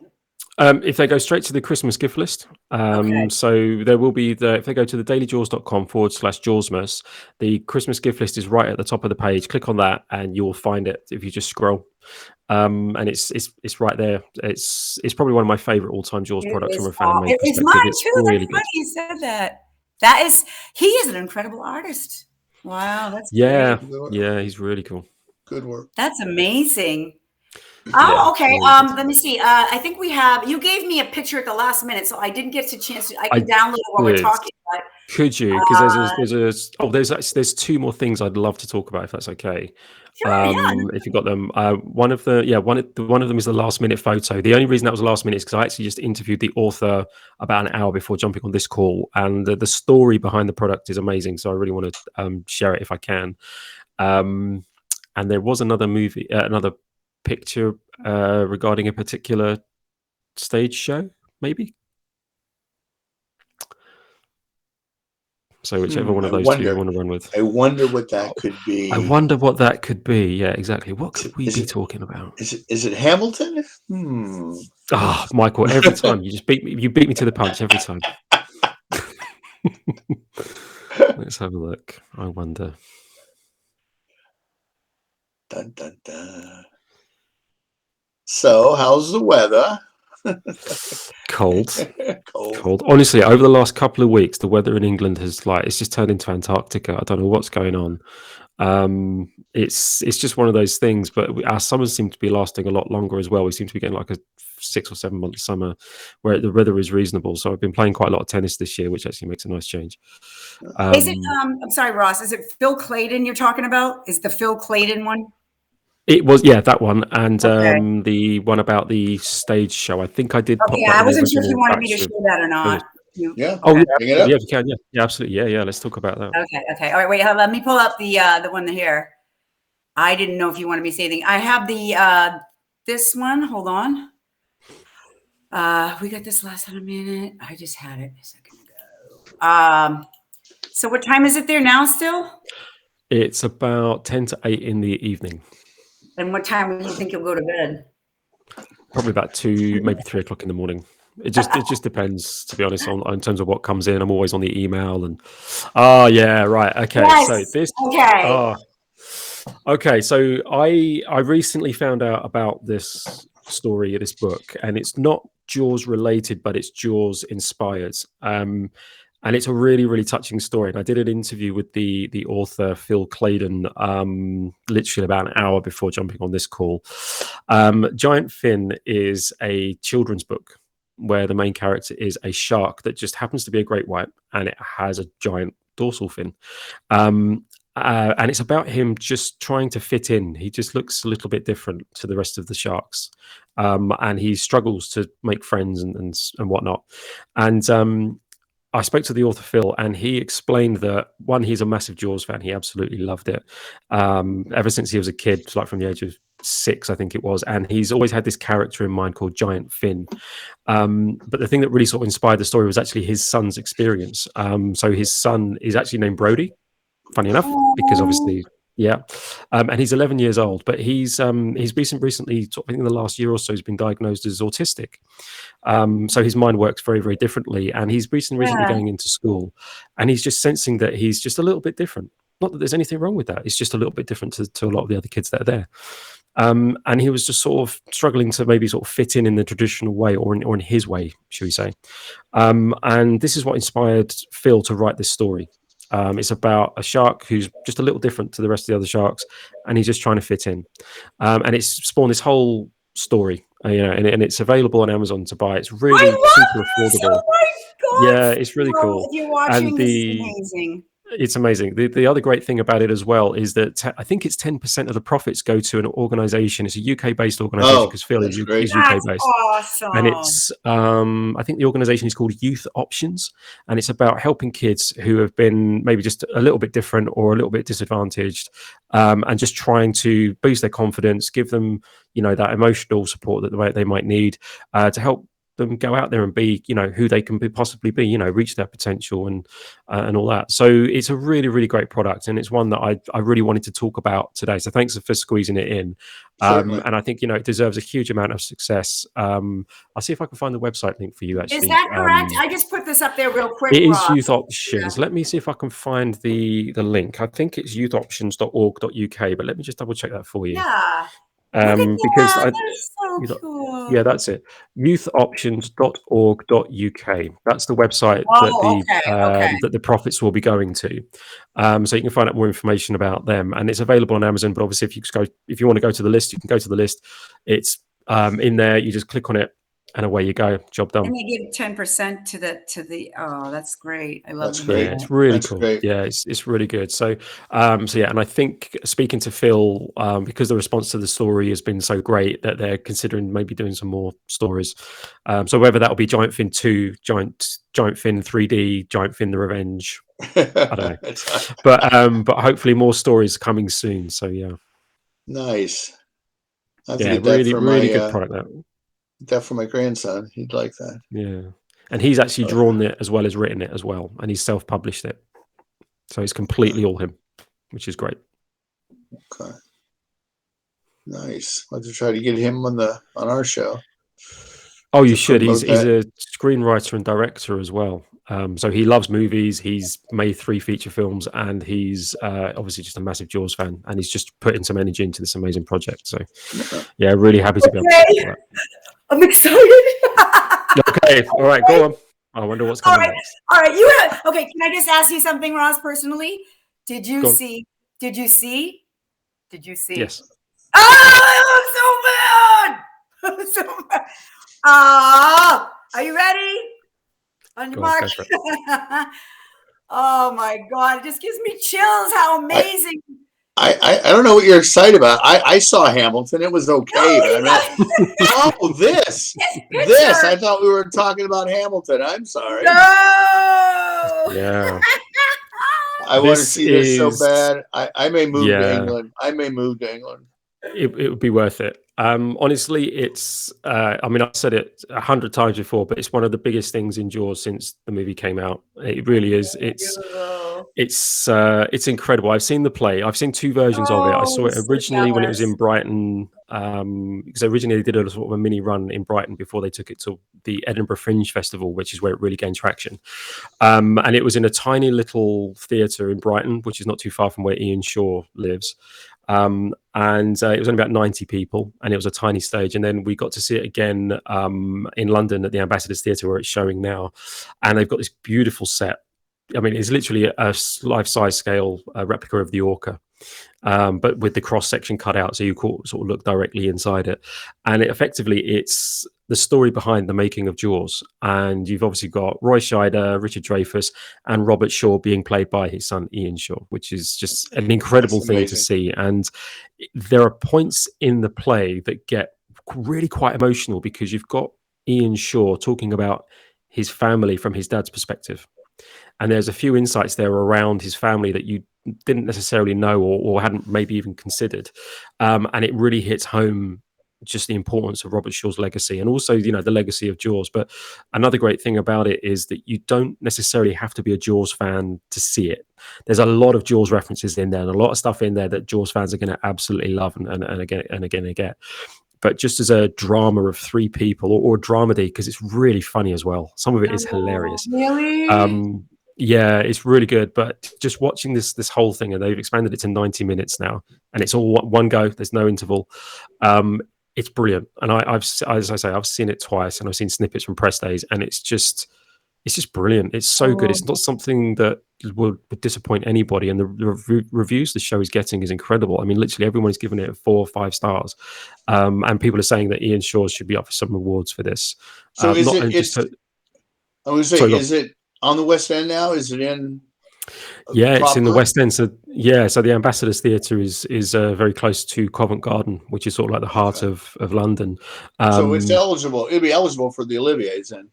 If they go straight to the Christmas gift list, so there will be if they go to thedailyjaws.com/Jawsmas, the Christmas gift list is right at the top of the page. Click on that and you'll find it if you just scroll. And it's right there. It's probably one of my favorite all-time Jaws products from a fan made perspective.
It's mine too.
Really
That's funny you said that. He is an incredible artist. Wow, that's
great. Yeah, he's really cool.
Good work.
That's amazing. Oh, okay. Let me see. I think you gave me a picture at the last minute, so I didn't get a chance to. I can download it while we're talking. But,
could you? Because there's 2 more things I'd love to talk about, if that's okay.
Sure,
if you got them. One of them is the last minute photo. The only reason that was the last minute is because I actually just interviewed the author about an hour before jumping on this call, and the story behind the product is amazing. So I really want to share it if I can. And there was another picture regarding a particular stage show, maybe. So whichever one of those 2 you want to run with.
I wonder what that could be.
I wonder what that could be. Yeah, exactly. What could we be talking about?
Is it Hamilton?
Michael, every time you just beat me. You beat me to the punch every time. Let's have a look. I wonder.
Dun, dun, dun. So, how's the weather?
Cold. Honestly, over the last couple of weeks, the weather in England has it's just turned into Antarctica. I don't know what's going on. It's just one of those things. But our summers seem to be lasting a lot longer as well. We seem to be getting like a 6 or 7 month summer where the weather is reasonable. So I've been playing quite a lot of tennis this year, which actually makes a nice change.
Is it? I'm sorry, Ross. Is it Phil Clayton you're talking about? Is the Phil Clayton one?
It was, yeah, that one, and
Okay.
the one about the stage show. I think I did pop
Okay,
that
I
in the
wasn't sure if you
original
wanted me to
batch of
show that or not.
things.
Yeah.
Oh yeah,
Bring it
yeah,
up.
if you can, yeah, absolutely, yeah. Let's talk about that.
Okay. All right, wait. Let me pull up the one here. I didn't know if you wanted me to say anything. I have the this one. Hold on. We got this last time a minute. I just had it a second ago. So what time is it there now still?
It's about 10 to 8 in the evening.
And what time do you think you'll go to bed?
Probably about 2, maybe 3 o'clock in the morning. It just depends, to be honest, on in terms of what comes in. I'm always on the email and yeah, right. Okay.
Yes.
So this
Okay.
okay, so I recently found out about this story, this book, and it's not Jaws related, but it's Jaws inspired. And it's a really, really touching story. And I did an interview with the author Phil Clayton, literally about an hour before jumping on this call. Giant Fin is a children's book where the main character is a shark that just happens to be a great white, and it has a giant dorsal fin. And it's about him just trying to fit in. He just looks a little bit different to the rest of the sharks, and he struggles to make friends and whatnot. And I spoke to the author Phil, and he explained that one, he's a massive Jaws fan. He absolutely loved it ever since he was a kid, like from the age of 6, I think it was. And he's always had this character in mind called Giant Fin. But the thing that really sort of inspired the story was actually his son's experience. So his son is actually named Brody, funny enough, because obviously, yeah. And he's 11 years old, but he's recently, I think in the last year or so, he's been diagnosed as autistic. So his mind works very, very differently, and he's recently going into school, and he's just sensing that he's just a little bit different. Not that there's anything wrong with that. It's just a little bit different to a lot of the other kids that are there. And he was just sort of struggling to maybe sort of fit in the traditional way, or in his way, should we say. And this is what inspired Phil to write this story. It's about a shark who's just a little different to the rest of the other sharks, and he's just trying to fit in. And it's spawned this whole story, and it's available on Amazon to buy. It's really super affordable.
Oh my God,
yeah, it's really cool.
If you're watching, this is amazing.
It's amazing. The other great thing about it as well is that I think it's 10% of the profits go to an organization. It's a UK-based organization because Phil is UK-based.
Awesome.
And it's, I think the organization is called Youth Options, and it's about helping kids who have been maybe just a little bit different or a little bit disadvantaged, and just trying to boost their confidence, give them, that emotional support that they might need to help them go out there and be, who they can possibly be, reach their potential and all that. So it's a really, really great product, and it's one that I really wanted to talk about today. So thanks for squeezing it in. And I think it deserves a huge amount of success. I'll see if I can find the website link for you. Actually,
is that correct? I just put this up there real quick.
It is Youth Options. Yeah. Let me see if I can find the link. I think it's youthoptions.org.uk, but let me just double check that for you.
Yeah.
Because
so cool.
Yeah, that's it. Youthoptions.org.uk. That's the website that the profits will be going to. So you can find out more information about them, and it's available on Amazon. But obviously, if you want to go to the list, you can go to the list. It's in there. You just click on it, and away you go. Job done.
And you give 10% to the. Oh, that's great. I love that.
Great.
Yeah, it's really cool. Great. Yeah, it's really good. So yeah, and I think speaking to Phil, because the response to the story has been so great that they're considering maybe doing some more stories. So whether that'll be Giant Fin 2, Giant Fin 3D, Giant Fin the Revenge, I don't know. But hopefully more stories coming soon. So yeah.
Nice.
Yeah, really good product that.
That for my grandson, he'd like that.
Yeah, and he's actually drawn it as well as written it as well, and he's self-published it, so it's completely all him, which is great.
Okay, nice. I'll have to try to get him on our show.
Oh, you should. He's a screenwriter and director as well. So he loves movies. He's made 3 feature films, and he's obviously just a massive Jaws fan, and he's just putting some energy into this amazing project. So yeah, really happy to be able to talk about it.
I'm excited.
Okay, all right, go on. I wonder what's coming next.
All right, okay. Can I just ask you something, Ross? Personally, did you Did you see? Did you see?
Yes.
Oh, I'm so mad. I'm so mad. Are you ready? On your mark. Oh my God. It just gives me chills. How amazing.
I don't know what you're excited about. I saw Hamilton. It was okay. But I mean, this. I thought we were talking about Hamilton. I'm sorry.
No.
Yeah.
I want to see this so bad. I may move to England. It
would be worth it. Honestly, it's. I mean, I've said it 100 times before, but it's one of the biggest things in Jaws since the movie came out. It really is. It's incredible. I've seen the play. I've seen 2 versions of it. I saw it originally when it was in Brighton, because originally they did a sort of a mini run in Brighton before they took it to the Edinburgh Fringe Festival, which is where it really gained traction. And it was in a tiny little theatre in Brighton, which is not too far from where Ian Shaw lives. And it was only about 90 people, and it was a tiny stage. And then we got to see it again in London at the Ambassadors Theatre, where it's showing now. And they've got this beautiful set. I mean, it's literally a life-size scale replica of the Orca, but with the cross-section cut out, so you sort of look directly inside it. And it's the story behind the making of Jaws. And you've obviously got Roy Scheider, Richard Dreyfuss, and Robert Shaw being played by his son, Ian Shaw, which is just an incredible thing to see. And there are points in the play that get really quite emotional, because you've got Ian Shaw talking about his family from his dad's perspective. And there's a few insights there around his family that you didn't necessarily know or hadn't maybe even considered. And it really hits home just the importance of Robert Shaw's legacy, and also, the legacy of Jaws. But another great thing about it is that you don't necessarily have to be a Jaws fan to see it. There's a lot of Jaws references in there, and a lot of stuff in there that Jaws fans are going to absolutely love and again. But just as a drama of 3 people, or dramedy, because it's really funny as well. Some of it is hilarious.
Really?
Yeah, it's really good. But just watching this whole thing, and they've expanded it to 90 minutes now, and it's all one go. There's no interval. It's brilliant. And I've, as I say, I've seen it twice, and I've seen snippets from press days, and it's just brilliant. It's so good. It's not something that would disappoint anybody. And the reviews the show is getting is incredible. I mean, literally everyone's given it 4 or 5 stars. And people are saying that Ian Shaw should be up for some awards for this.
So is it on the West End now? Is it in?
Yeah, it's in the West End. So the Ambassadors Theatre is very close to Covent Garden, which is sort of like the heart of London.
So it's eligible. It'd be eligible for the Olivier's then.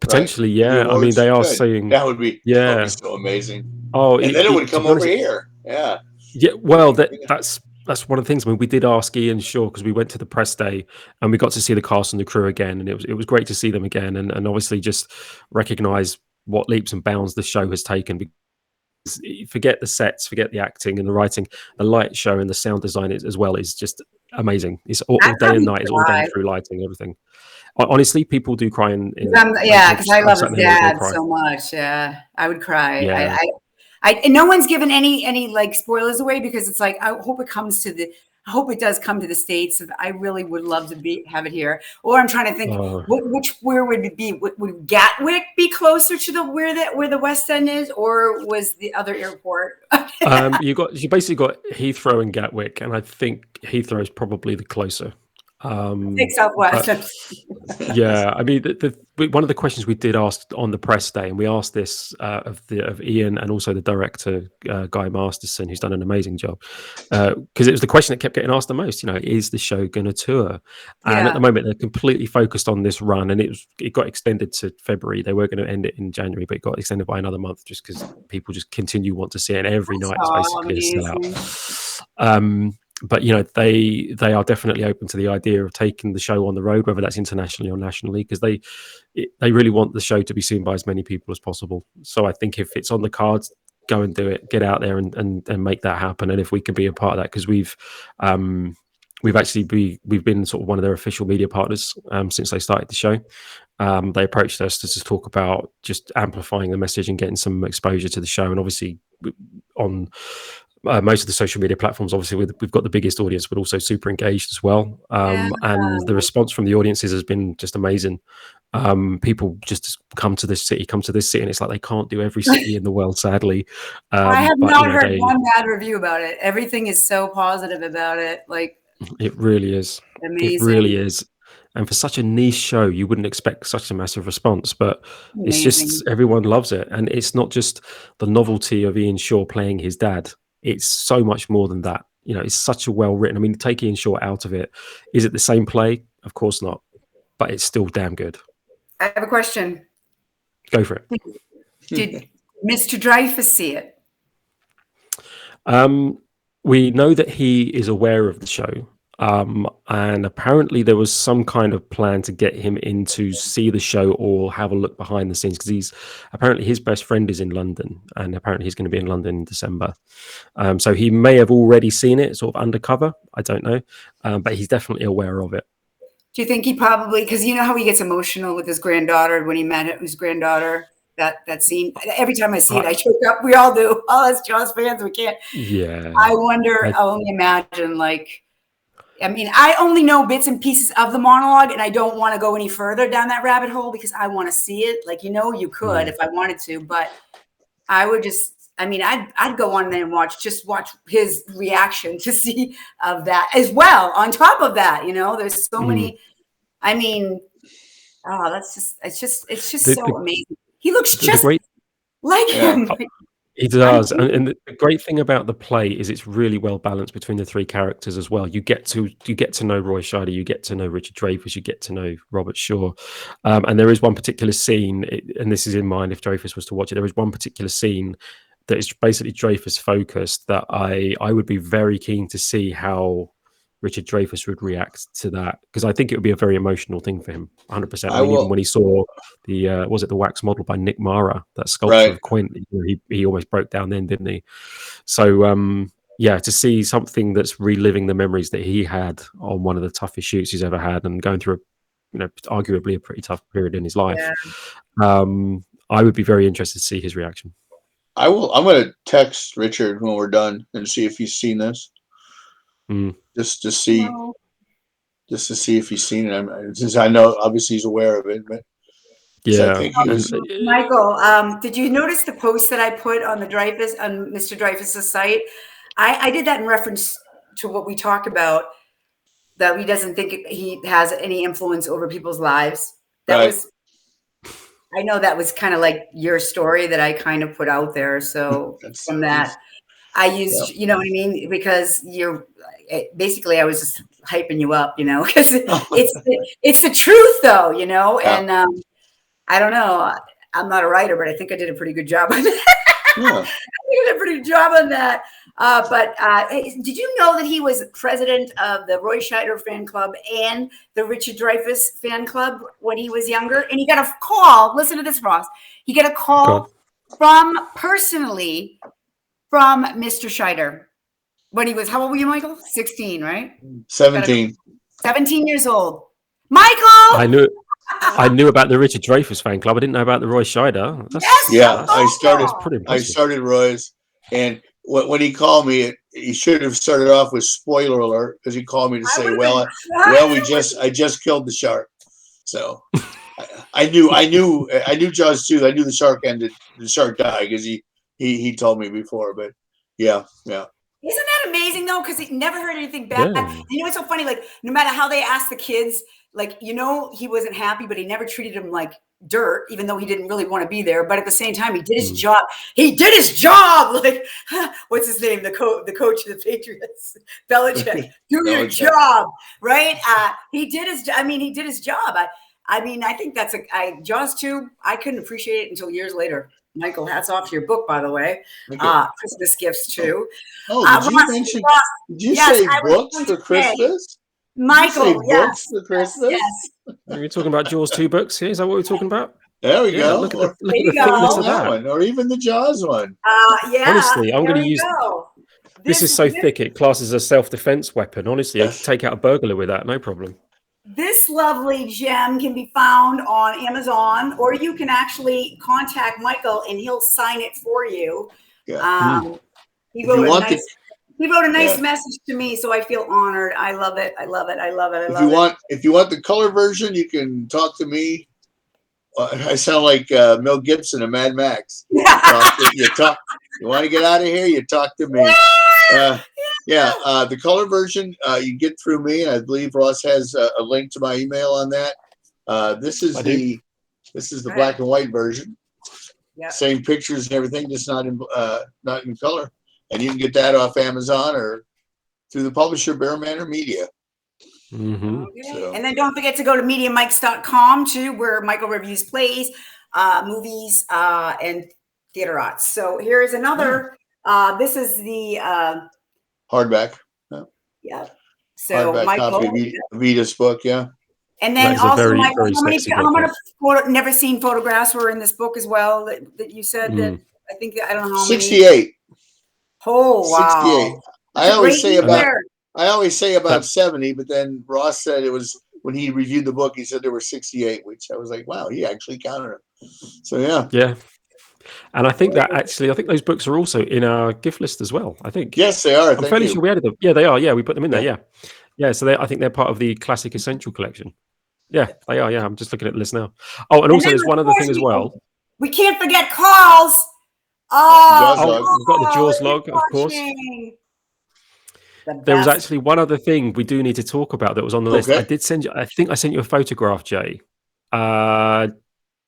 Potentially, right? Yeah. I mean, they are saying
that would be so amazing.
Oh,
and then it would come over here. Yeah.
Yeah. Well, that's one of the things. I mean, we did ask Ian Shaw, because we went to the press day and we got to see the cast and the crew again, and it was great to see them again, and obviously just recognise what leaps and bounds the show has taken. Forget the sets, forget the acting and the writing, the light show and the sound design as well is just amazing. It's all day and night. It's all down through lighting, everything. Honestly, people do cry
because I love his dad so much. Yeah, I would cry. Yeah. And no one's given any like spoilers away, because it's like, I hope it does come to the States. I really would love to have it here. Or I'm trying to think, where would it be? Would Gatwick be closer to where the West End is, or was the other airport?
You basically got Heathrow and Gatwick, and I think Heathrow is probably the closer.
I think Southwest.
Yeah, I mean, one of the questions we did ask on the press day, and we asked this of Ian and also the director Guy Masterson, who's done an amazing job, because it was the question that kept getting asked the most. Is the show going to tour? And at the moment, they're completely focused on this run, and it got extended to February. They were going to end it in January, but it got extended by another month just because people just want to see it, and every night is basically a sellout. But they are definitely open to the idea of taking the show on the road, whether that's internationally or nationally, because they really want the show to be seen by as many people as possible. So I think if it's on the cards, go and do it, get out there and make that happen. And if we can be a part of that, because we've been sort of one of their official media partners since they started the show. They approached us to just talk about just amplifying the message and getting some exposure to the show, and obviously on most of the social media platforms, obviously we've got the biggest audience, but also super engaged as well. And the response from the audiences has been just amazing. People just come to this city, and it's like they can't do every city in the world, sadly.
I have
But
not heard one bad review about it. Everything is so positive about it. Like,
it really is.
amazing.
It really is. And for such a niche show, you wouldn't expect such a massive response, but it's just everyone loves it. And it's not just the novelty of Ian Shaw playing his dad. It's so much more than that. You know, it's such a well written. I mean, take Ian Shaw out of it. Is it the same play? Of course not. But it's still damn good.
I have a question.
Go for it.
Did Mr. Dreyfuss see it?
We know that he is aware of the show. And apparently there was some kind of plan to get him in to see the show or have a look behind the scenes, because apparently his best friend is in London, and apparently he's going to be in London in December. So he may have already seen it sort of undercover. I don't know. But he's definitely aware of it.
Do you think he probably, because you know how he gets emotional with his granddaughter when he met his granddaughter? That scene, every time I see it, I choke up. We all do. All us Jaws fans, we can't.
Yeah.
I wonder, I only imagine, like, I mean, I only know bits and pieces of the monologue, and I don't want to go any further down that rabbit hole because I want to see it. Like, you could if I wanted to, but I would just, I mean, I'd go on there and watch his reaction to see of that as well. On top of that, there's so many, I mean, it's just so amazing. He looks just like him.
He does. And the great thing about the play is it's really well balanced between the three characters as well. You get to know Roy Scheider, you get to know Richard Dreyfuss, you get to know Robert Shaw. And there is one particular scene, and this is in mind if Dreyfuss was to watch it, there is one particular scene that is basically Dreyfuss focused that I would be very keen to see how Richard Dreyfuss would react to that, because I think it would be a very emotional thing for him, 100%. I mean, even when he saw the the wax model by Nick Mara, that sculpture of Quint, he almost broke down then, didn't he? So to see something that's reliving the memories that he had on one of the toughest shoots he's ever had, and going through arguably a pretty tough period in his life, I would be very interested to see his reaction.
I'm going to text Richard when we're done and see if he's seen this. Just to see if he's seen it. Since I know obviously he's aware of it, but
Michael, did you notice the post that I put on Mr. Dreyfuss's site? I did that in reference to what we talked about, that he doesn't think he has any influence over people's lives. I know that was kind of like your story that I kind of put out there. So from that, I used, you know what I mean? Because basically I was just hyping you up, because it's the truth though, and I don't know. I'm not a writer, but I think I did a pretty good job on that. I did a pretty good job on that. But did you know that he was president of the Roy Scheider fan club and the Richard Dreyfuss fan club when he was younger? And he got a call. Listen to this, Ross. He got a call personally from Mr. Scheider when he was, how old were you, Michael? 16, right?
17.
17 years old. Michael!
I knew about the Richard Dreyfuss fan club. I didn't know about the Roy Scheider.
I started Roy's, and when he called me, he should have started off with spoiler alert, because he called me to say, I just killed the shark. So I knew Jaws 2. I knew the shark died because he told me before, but yeah.
Isn't that amazing though? Because he never heard anything bad. Yeah. It's so funny. Like, no matter how they asked the kids, like, he wasn't happy, but he never treated him like dirt, even though he didn't really want to be there. But at the same time, he did his job. He did his job. Like, what's his name? The coach of the Patriots, Belichick. Do your job, right? He did his job. I think that's Jaws 2. I couldn't appreciate it until years later. Michael, hats off to your book, by the way. Christmas gifts too.
Did you say books for Christmas?
Michael,
books for Christmas?
Yes.
Are we talking about Jaws 2 books here? Is that what we're talking about?
There we go.
Look at the thickness of that
one, or even the Jaws one.
Honestly, I'm going to use. This is so thick it classes as a self-defense weapon. Honestly, I could take out a burglar with that, no problem.
This lovely gem can be found on Amazon, or you can actually contact Michael and he'll sign it for you.
Yeah.
He wrote a nice message to me, so I feel honored. I love it.
If you want the color version, you can talk to me. I sound like Mel Gibson and Mad Max. You want to get out of here? You talk to me. The color version you get through me, and I believe Ross has a link to my email on that. This is the black and white version.
Yep.
Same pictures and everything, just not in color. And you can get that off Amazon or through the publisher Bear Manor Media.
Mm-hmm.
Okay. So. And then don't forget to go to MediaMikes.com too, where Michael reviews plays, movies, and theater arts. So here is another. This is the
hardback.
Yeah. So
hardback
Michael,
copy of Vita's book. Yeah.
And then also, Michael, how many never seen photographs were in this book as well that you said that I think I don't know how
68.
Many. Oh wow!
68. I always say about 70, but then Ross said it was when he reviewed the book. He said there were 68, which I was like, wow, he actually counted them. So
yeah. And I think those books are also in our gift list as well. I think
yes, they are.
I'm fairly sure we added them. Yeah, they are. Yeah, we put them in there. Yeah. So I think they're part of the Classic Essential collection. Yeah, they are. Yeah, I'm just looking at the list now. Oh, and also there's one other thing as well.
We can't forget Carl's.
We've got the Jaws log, of course. There was actually one other thing we do need to talk about that was on the list. I did send you. I think I sent you a photograph, Jay. Do you want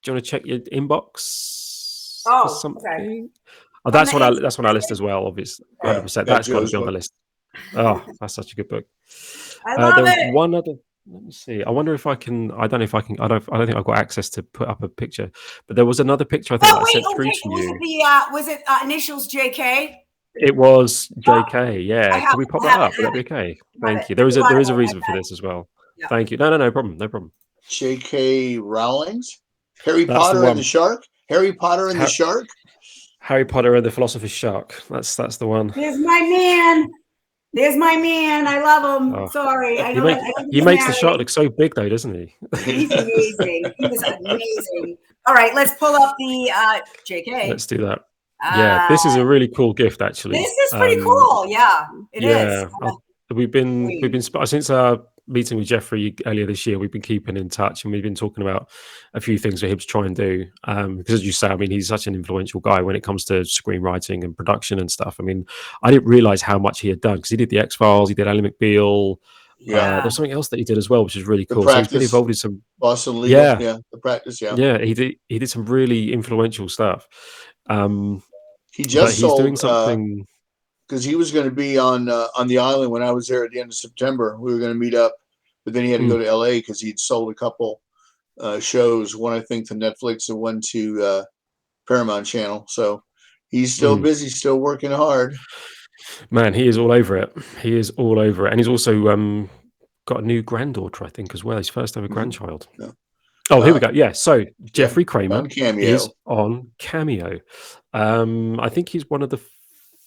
to check your inbox?
Oh,
something?
Okay.
Oh, that's on our list as well. Obviously, 100%. That's got to be on the list. Oh, that's such a good book.
I love
it. One other. Let me see. I wonder if I can. I don't know if I can. I don't think I've got access to put up a picture. But there was another picture I think I sent through to you.
Was it initials JK?
It was JK. Yeah. Can we pop that up? Would that be okay? Thank you. There is a reason for this as well. Yeah. Thank you. No problem. No problem.
J.K. Rowling's Harry Potter and the Shark. Harry Potter and the Shark.
Harry Potter and the Philosopher's Shark. That's the one.
There's my man. I love him. Oh. Sorry.
He makes the shark look so big, though, doesn't he?
He's amazing. He was amazing. All right, let's pull up the JK.
Let's do that. Yeah, this is a really cool gift, actually.
This is pretty cool. Yeah, it is.
We've been since our meeting with Jeffrey earlier this year. We've been keeping in touch, and we've been talking about a few things for him to try and do. Because, as you say, I mean, he's such an influential guy when it comes to screenwriting and production and stuff. I mean, I didn't realize how much he had done because he did the X-Files, he did Ally McBeal. Yeah, there's something else that he did as well, which is really cool. So he's been involved in some
Boston Legal. Yeah, the practice.
Yeah, he did some really influential stuff.
He's doing something. Because he was going to be on the island when I was there at the end of September. We were going to meet up, but then he had to go to LA because he'd sold a couple shows. One, I think, to Netflix and one to Paramount Channel. So he's still busy, still working hard.
Man, he is all over it. And he's also got a new granddaughter, I think, as well. His first ever grandchild. Yeah. Oh, here we go. Yeah. So Jeffrey Kramer is on Cameo. I think he's one of the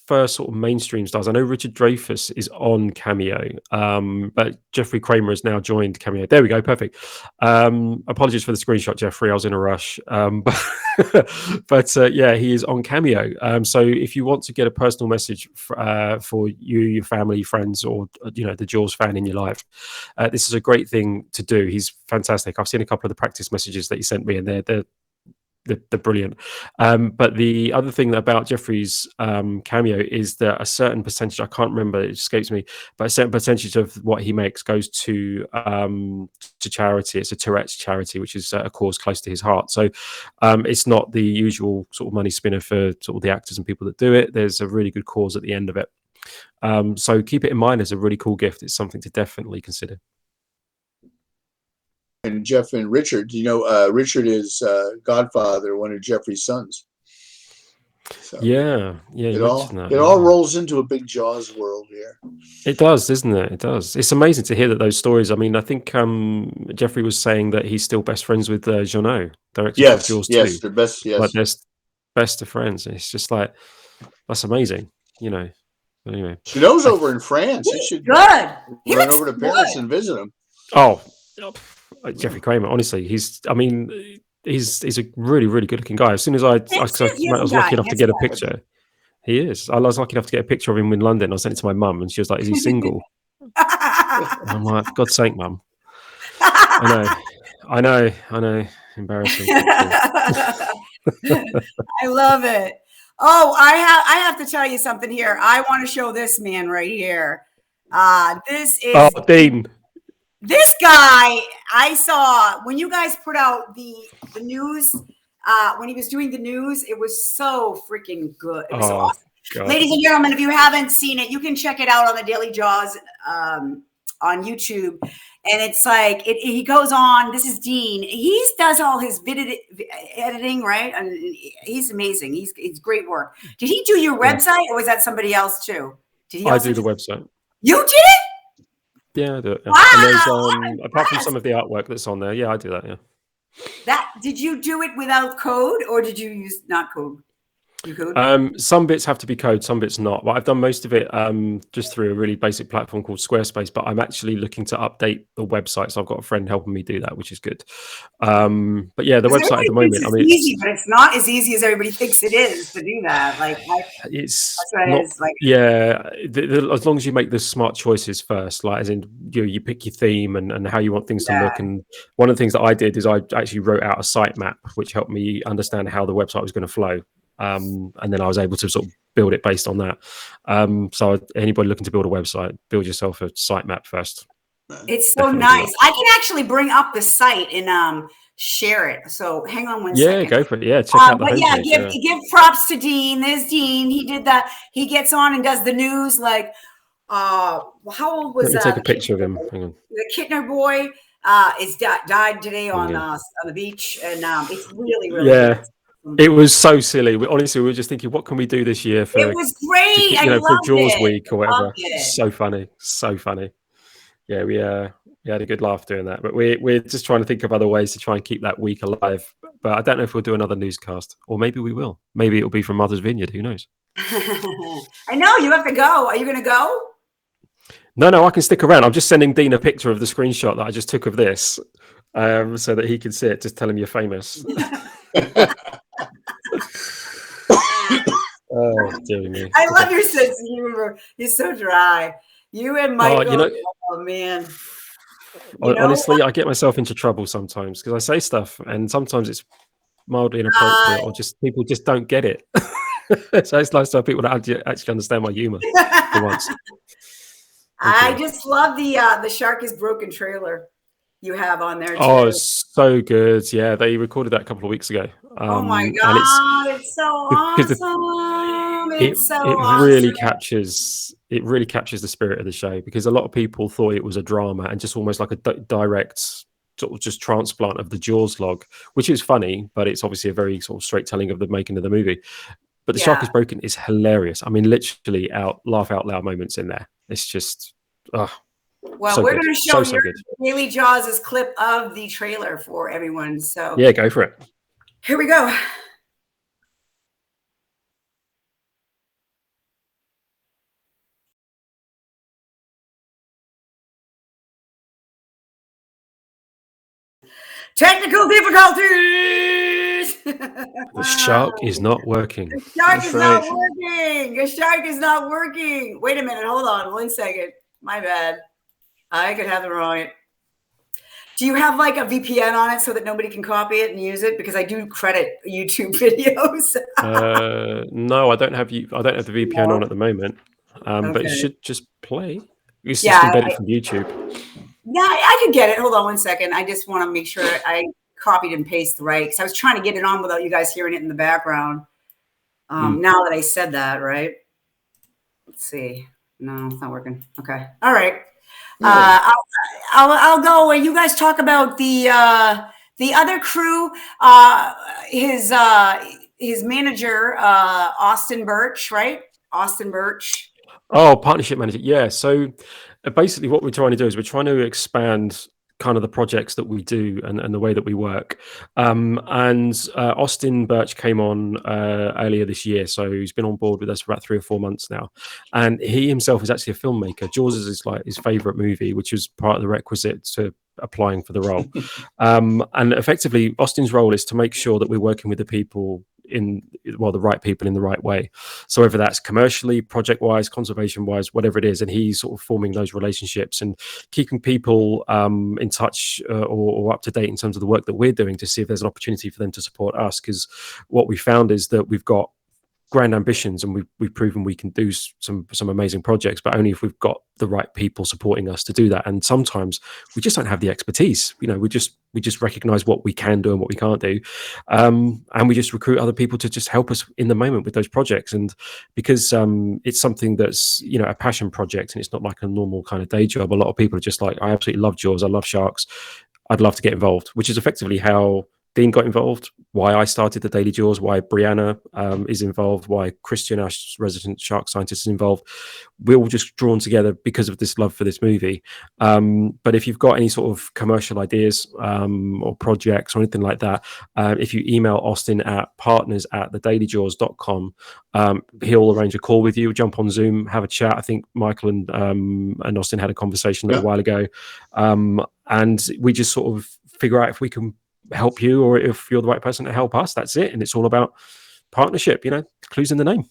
first sort of mainstream stars. I know Richard Dreyfuss is on Cameo, but Jeffrey Kramer has now joined Cameo. There we go. Perfect. Apologies for the screenshot, Jeffrey. I was in a rush. But yeah, he is on Cameo. So if you want to get a personal message for you, your family, friends, or the Jaws fan in your life, this is a great thing to do. He's fantastic. I've seen a couple of the practice messages that he sent me, and they're brilliant. But the other thing about Jeffrey's Cameo is that a certain percentage, I can't remember, it escapes me, but a certain percentage of what he makes goes to charity. It's a Tourette's charity, which is a cause close to his heart. So it's not the usual sort of money spinner for sort of the actors and people that do it. There's a really good cause at the end of it. So keep it in mind as a really cool gift. It's something to definitely consider.
And Jeff and Richard, Richard is godfather, one of Jeffrey's sons. So
yeah.
It all rolls into a big Jaws world here.
It does, doesn't it? It does. It's amazing to hear those stories. I mean, I think Jeffrey was saying that he's still best friends with Jeannot, director of Jaws 2.
Yes, they're best. Yes,
like they're best of friends. It's just like that's amazing, But anyway,
Jeannot's over in France. You should run over to Paris and visit him.
Oh. Jeffrey Kramer, honestly, he's a really, really good looking guy. As soon as I was lucky enough to get a picture, he is. I was lucky enough to get a picture of him in London. I sent it to my mum, and she was like, "Is he single?" And I'm like, "For God's sake, mum." I know. Embarrassing.
I love it. Oh, I have to tell you something here. I want to show this man right here. This is
Dean.
This guy. I saw when you guys put out the news. When he was doing the news, it was so freaking good. It was so awesome.
God.
Ladies and gentlemen, if you haven't seen it, you can check it out on the Daily Jaws on YouTube. And it's like he goes on. This is Dean. He does all his editing, right? And he's amazing. He's great work. Did he do your website, or was that somebody else too? Did he?
I do the website.
You did it?
Yeah, I do it. Yeah.
Wow!
And there's, apart from some of the artwork that's on there, yeah, I do that. Yeah.
Did you do it without code, or did you use not code? You code?
Some bits have to be code, some bits not. But I've done most of it just through a really basic platform called Squarespace. But I'm actually looking to update the website, so I've got a friend helping me do that, which is good. But yeah, the website at the moment,
I mean, easy, but it's not as easy as everybody thinks it is to do that. Like,
it's
not, like,
yeah. As long as you make the smart choices first, like as in you pick your theme and how you want things to look. And one of the things that I did is I actually wrote out a sitemap, which helped me understand how the website was going to flow. And then I was able to sort of build it based on that. So anybody looking to build a website, build yourself a sitemap first.
It's so nice. I can actually bring up the site and share it. So hang on one second.
Yeah, go for it. Yeah, check out the homepage.
Give props to Dean. There's Dean. He did that. He gets on and does the news. Like, how old was that?
Take a picture of him. Hang on.
The Kittner boy is died today on the beach, and it's really good.
It was so silly. Honestly, we were just thinking, what can we do this year for?
It was great.
For Jaws Week or whatever. So funny, so funny. Yeah, we had a good laugh doing that. But we're just trying to think of other ways to try and keep that week alive. But I don't know if we'll do another newscast, or maybe we will. Maybe it'll be from Mother's Vineyard. Who knows?
I know you have to go. Are you going to go?
No, I can stick around. I'm just sending Dean a picture of the screenshot that I just took of this, so that he can see it. Just tell him you're famous. Oh, dear me.
I love your sense of humor. You're so dry. You and Michael. Oh man.
Honestly, I get myself into trouble sometimes because I say stuff, and sometimes it's mildly inappropriate, or just people just don't get it. So it's nice to have people that actually understand my humor for once.
I just love the Shark is Broken trailer you have on there too.
Oh, it's so good. Yeah, they recorded that a couple of weeks ago.
Oh my god, it's so awesome.
It really captures the spirit of the show, because a lot of people thought it was a drama and just almost like a direct sort of just transplant of the Jaws log, which is funny, but it's obviously a very sort of straight telling of the making of the movie. But the Shark is Broken is hilarious. I mean, literally laugh out loud moments in there. It's just
well, so we're going to show you Daily Jaws' clip of the trailer for everyone. So
yeah, go for it.
Here we go. Technical difficulties.
The shark is not working.
The shark is not working. The shark is not working. Wait a minute. Hold on 1 second. My bad. I could have it wrong. Do you have like a VPN on it so that nobody can copy it and use it? Because I do credit YouTube videos.
No, I don't have the VPN on at the moment. But it should just play. It's just embedded from YouTube.
Yeah, I could get it. Hold on 1 second. I just want to make sure I copied and pasted right, because I was trying to get it on without you guys hearing it in the background. Now that I said that, right? Let's see. No, it's not working. Okay. All right. I'll go. You guys talk about the other crew. His manager, Austin Birch, right? Austin Birch.
Oh, partnership manager. Yeah. So basically what we're trying to do is we're trying to expand kind of the projects that we do and the way that we work. And Austin Birch came on earlier this year. So he's been on board with us for about 3 or 4 months now. And he himself is actually a filmmaker. Jaws is like his favorite movie, which was part of the requisite to applying for the role. And effectively, Austin's role is to make sure that we're working with the people the right people in the right way. So whether that's commercially, project wise, conservation wise, whatever it is, and he's sort of forming those relationships and keeping people in touch or up to date in terms of the work that we're doing to see if there's an opportunity for them to support us. Because what we found is that we've got grand ambitions and we've proven we can do some amazing projects, but only if we've got the right people supporting us to do that. And sometimes we just don't have the expertise. We just recognize what we can do and what we can't do, and we just recruit other people to just help us in the moment with those projects. And because it's something that's a passion project and it's not like a normal kind of day job, a lot of people are just like, I absolutely love Jaws, I love sharks, I'd love to get involved, which is effectively how Dean got involved, why I started the Daily Jaws, why Brianna is involved, why Christian, our resident shark scientist, is involved. We're all just drawn together because of this love for this movie. But if you've got any sort of commercial ideas or projects or anything like that, if you email Austin at partners@thedailyjaws.com, he'll arrange a call with you, jump on Zoom, have a chat. I think Michael and Austin had a conversation a little while ago. And we just sort of figure out if we can help you or if you're the right person to help us. That's it. And it's all about partnership, clues in the name.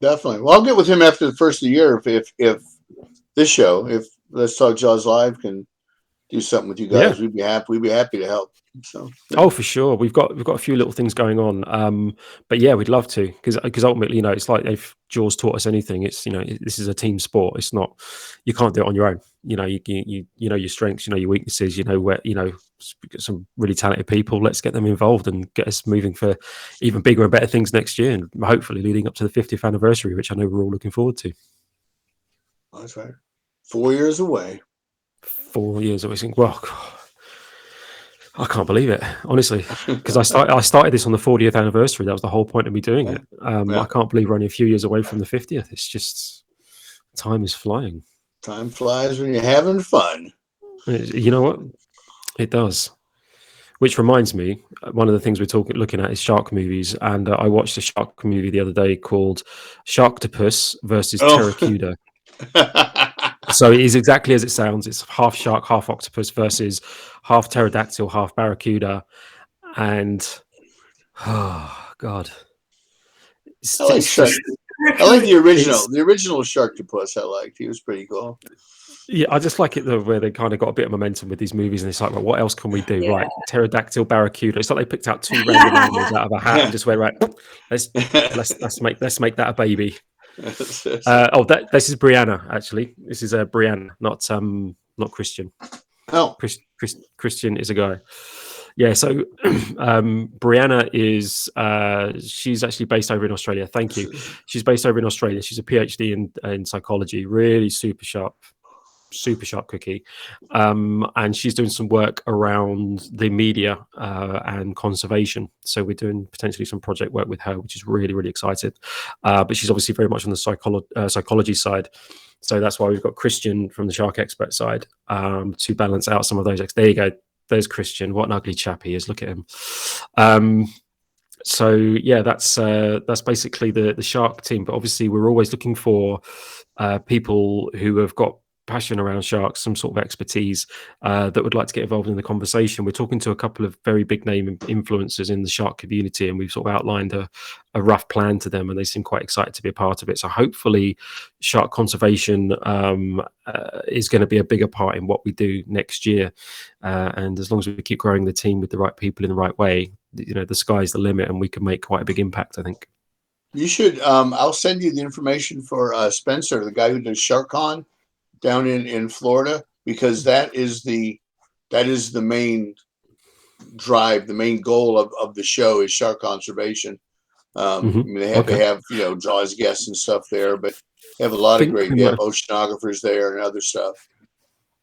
Definitely. Well, I'll get with him after the first of the year if this show, if Let's Talk Jaws Live can do something with you guys. We'd be happy to help. So
Oh, for sure. We've got a few little things going on. But yeah, we'd love to, because ultimately, it's like if Jaws taught us anything, it's this is a team sport. It's not, you can't do it on your own. You know your strengths, your weaknesses, where some really talented people. Let's get them involved and get us moving for even bigger and better things next year, and hopefully leading up to the 50th anniversary, which I know we're all looking forward to.
That's right. 4 years away.
4 years. I think, well, God, I can't believe it, honestly, because I started this on the 40th anniversary. That was the whole point of me doing it. I can't believe we're only a few years away from the 50th. It's just, time is flying.
Time flies when you're having fun.
You know what? It does. Which reminds me, one of the things we're looking at is shark movies, and I watched a shark movie the other day called Sharktopus versus Pterocuda. So it is exactly as it sounds. It's half shark, half octopus versus half pterodactyl, half barracuda. And oh God,
I like the original Sharktopus. I liked. He was pretty cool.
Yeah, I just like it where they kind of got a bit of momentum with these movies, and it's like, well, what else can we do? Yeah. Right, pterodactyl, barracuda. It's like they picked out two random animals out of a hat and just went, right, let's make that a baby. This is Brianna. Actually, this is Brianna, not Christian.
Oh,
Christian is a guy. Yeah, so Brianna is she's actually based over in Australia. Thank you. She's based over in Australia. She's a PhD in psychology. Really super sharp cookie, and she's doing some work around the media and conservation. So we're doing potentially some project work with her, which is really, really excited. But she's obviously very much on the psychology side. So that's why we've got Christian from the Shark Expert side to balance out some of those. There you go. There's Christian. What an ugly chap he is. Look at him. So yeah, that's basically the Shark team. But obviously, we're always looking for people who have got passion around sharks, some sort of expertise that would like to get involved in the conversation. We're talking to a couple of very big name influencers in the shark community, and we've sort of outlined a rough plan to them, and they seem quite excited to be a part of it. So hopefully shark conservation is going to be a bigger part in what we do next year. And as long as we keep growing the team with the right people in the right way, the sky's the limit, and we can make quite a big impact, I think.
You should, I'll send you the information for Spencer, the guy who does SharkCon down in Florida, because that is the main drive, the main goal of the show is shark conservation. I mean, they have Jaws guests and stuff there, but they have a lot of great oceanographers there and other stuff.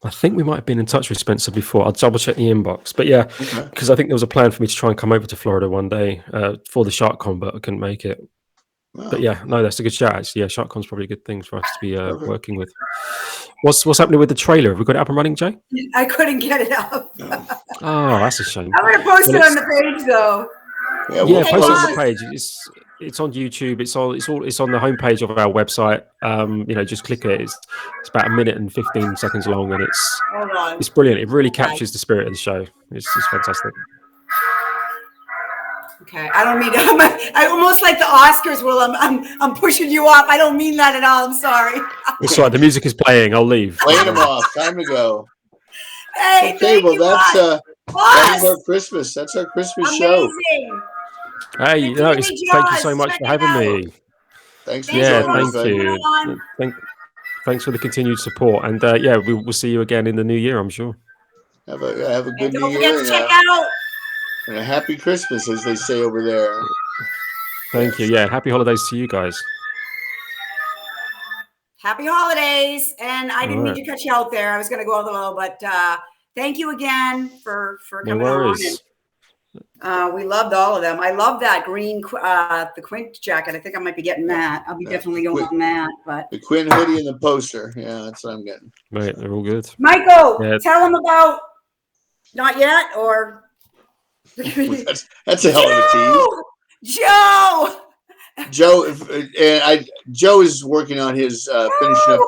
I think we might have been in touch with Spencer before. I'll double check the inbox, but yeah, because I think there was a plan for me to try and come over to Florida one day for the SharkCon, but I couldn't make it. Wow. But yeah, no, that's a good shout. Actually, yeah, SharkCon's probably a good thing for us to be working with. What's happening with the trailer? Have we got it up and running, Jay?
I couldn't get it up.
Oh, that's a shame.
I'm going to post it on the page, though.
Yeah, post it on the page. It's on YouTube. It's on the homepage of our website. Just click it. It's about 1 minute and 15 seconds long, and it's brilliant. It really captures the spirit of the show. It's just fantastic.
Okay, I don't mean to. I almost like the Oscars. Will I'm pushing you off. I don't mean that at all. I'm sorry.
It's all right. The music is playing. I'll leave.
Playing them off. Time to go.
Hey,
Okay, well, that's
Boss.
our Christmas. That's our Christmas show.
Amazing.
Hey, no, thank you so much for having me.
Thanks for
Yeah,
joining us,
thank you. Thanks for the continued support, and yeah, we'll see you again in the new year, I'm sure.
Have a good New
Don't
Year
forget to check out.
and a happy Christmas, as they say over there.
Thank you. Yeah, happy holidays to you guys.
Happy holidays, and I didn't mean to cut you out there. I was going to go all the way, but thank you again for coming on. And, we loved all of them. I love that green, the Quint jacket. I think I might be getting that. I'll be definitely going on that. But
the Quint hoodie and the poster. Yeah, that's what I'm getting.
Right, they're all good.
Michael, tell them about Not Yet, or
that's a hell of a tease.
Joe,
Joe is working on his finishing up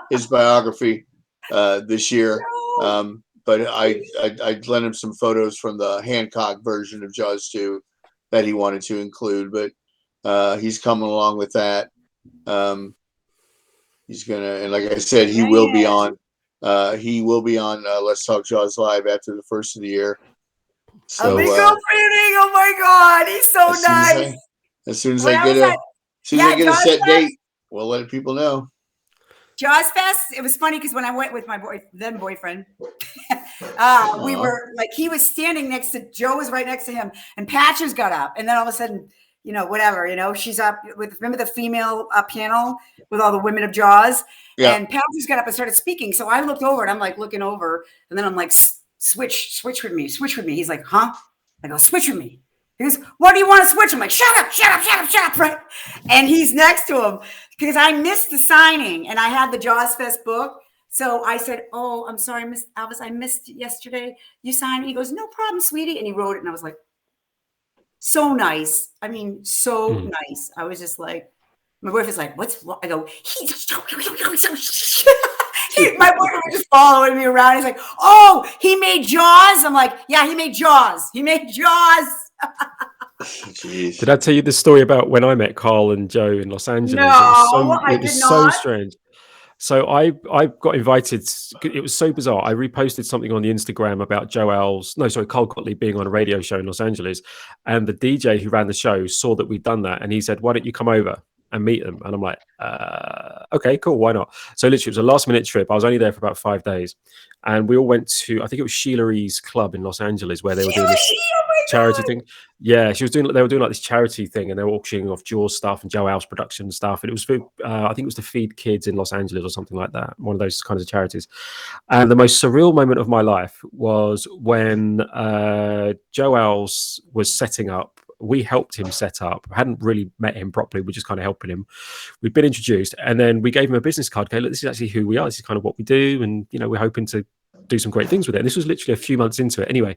his biography this year. But I lent him some photos from the Hancock version of Jaws 2 that he wanted to include, but he's coming along with that. He's gonna, and like I said, he will be on. Let's Talk Jaws Live after the first of the year. So,
oh my God, he's so nice.
As soon as I get a set date, we'll let people know.
Jaws Fest. It was funny because when I went with my then boyfriend, we were like, he was standing next to Joe, was right next to him, and Patches got up, and then all of a sudden, she's up with, remember the female panel with all the women of Jaws, and Patches got up and started speaking. So I looked over and I'm like looking over, and then I'm like, switch with me. He's like, huh? I go, switch with me. He goes, what do you want to switch? I'm like, shut up, right? And he's next to him because I missed the signing and I had the Jaws Fest book. So I said, oh, I'm sorry, Miss Elvis, I missed yesterday. You signed it. He goes, no problem, sweetie. And he wrote it. And I was like, so nice. I mean, so nice. I was just like, my boyfriend's like, what? I go, my boyfriend was just following me around. He's like, oh, he made Jaws? I'm like, yeah, he made Jaws.
Did I tell you the story about when I met Carl and Joe in Los Angeles?
No,
it was so strange. So I got invited. It was so bizarre. I reposted something on the Instagram about Carl Gottlieb being on a radio show in Los Angeles, and the DJ who ran the show saw that we'd done that, and he said, "Why don't you come over and meet them?" And I'm like, okay, cool, why not? So literally, it was a last-minute trip. I was only there for about 5 days, and we all went to, I think it was Sheila E's club in Los Angeles, where they were doing this charity thing. Yeah, they were doing like this charity thing, and they were auctioning off Jaws stuff and Joe Al's production stuff, and it was for I think it was to feed kids in Los Angeles or something like that, one of those kinds of charities. And the most surreal moment of my life was when Joe Al's was setting up. We helped him set up. I hadn't really met him properly. We're just kind of helping him. We'd been introduced, and then we gave him a business card. Okay, look, this is actually who we are. This is kind of what we do, and we're hoping to do some great things with it. And this was literally a few months into it. Anyway,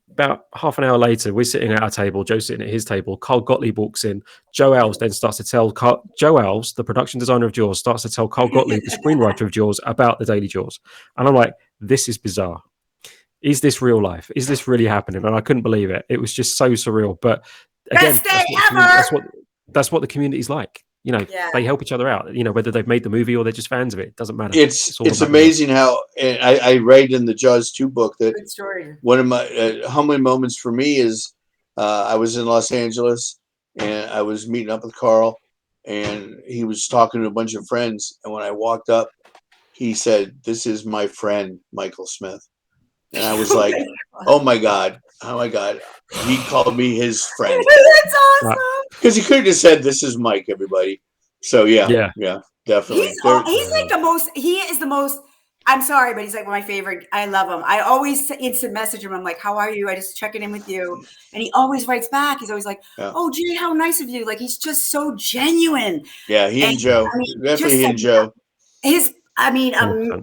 about half an hour later, we're sitting at our table. Joe's sitting at his table. Carl Gottlieb walks in. Joe Al's then starts to tell Joe Al's, the production designer of Jaws, starts to tell Carl Gottlieb, the screenwriter of Jaws, about the Daily Jaws. And I'm like, this is bizarre. Is this real life? Is this really happening? And I couldn't believe it. It was just so surreal. But again, that's what the community's like. They help each other out. Whether they've made the movie or they're just fans of it, doesn't matter.
It's amazing how, and I read in the Jaws 2 book that one of my humbling moments for me is I was in Los Angeles and I was meeting up with Carl, and he was talking to a bunch of friends. And when I walked up, he said, "This is my friend, Michael Smith." And I was like, oh my God. He called me his friend.
That's awesome.
Because he could have just said, "This is Mike, everybody." So yeah, definitely.
He is the most, I'm sorry, but he's like my favorite. I love him. I always instant message him. I'm like, how are you? I just checking in with you. And he always writes back. He's always like, oh, gee, how nice of you. Like, he's just so genuine.
Yeah, he and Joe. Definitely he and Joe.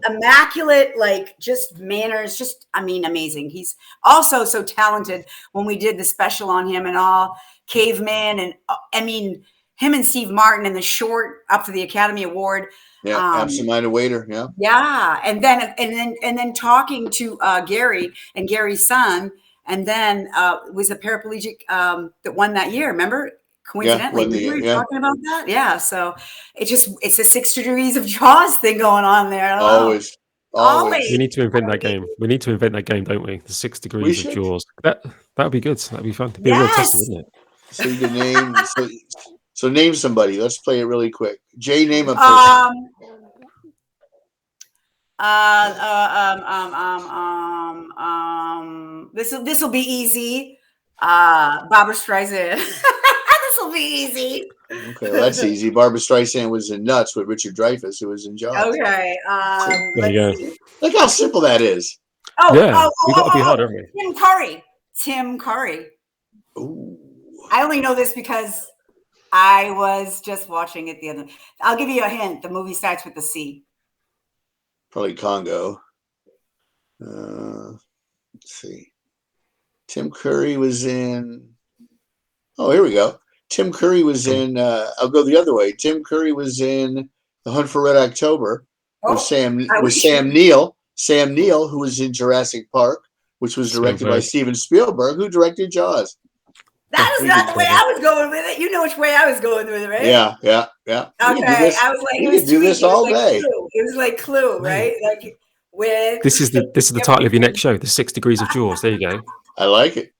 Immaculate, like, just manners, amazing. He's also so talented. When we did the special on him and all, Caveman, and him and Steve Martin in the short up for the Academy Award.
Yeah, Absent-Minded Waiter.
Yeah, and then talking to Gary and Gary's son, and then was a paraplegic that won that year. Remember? Coincidentally, we were talking about that. Yeah. So it's a 6 degrees of Jaws thing going on there.
Always.
We need to invent that game. We need to invent that game, don't we? The 6 degrees of Jaws. That would be good. That'd be fun. It'd be a real tester, wouldn't it?
So the name. So name somebody. Let's play it really quick. Jay, name a person.
This will be easy. Barbra Streisand. This will be easy.
Okay, well, that's easy. Barbra Streisand was in Nuts with Richard Dreyfuss, who was in Jaws.
Okay.
There you go.
Look how simple that is.
We got to be hard, haven't we?
Tim Curry.
Ooh.
I only know this because I was just watching it the other. I'll give you a hint. The movie starts with the C.
Probably Congo. Let's see. Tim Curry was in. Oh, here we go. Tim Curry was in. I'll go the other way. Tim Curry was in The Hunt for Red October with Sam Neill. Sam Neill, who was in Jurassic Park, which was directed by Steven Spielberg, who directed Jaws.
That is not the way I was going with it. You know which way I was going with it, right?
Yeah.
Okay, I was like,
we could do this all day.
It was like Clue, right? Like with
this is the title of your next show, The 6 Degrees of Jaws. There you go.
I like it.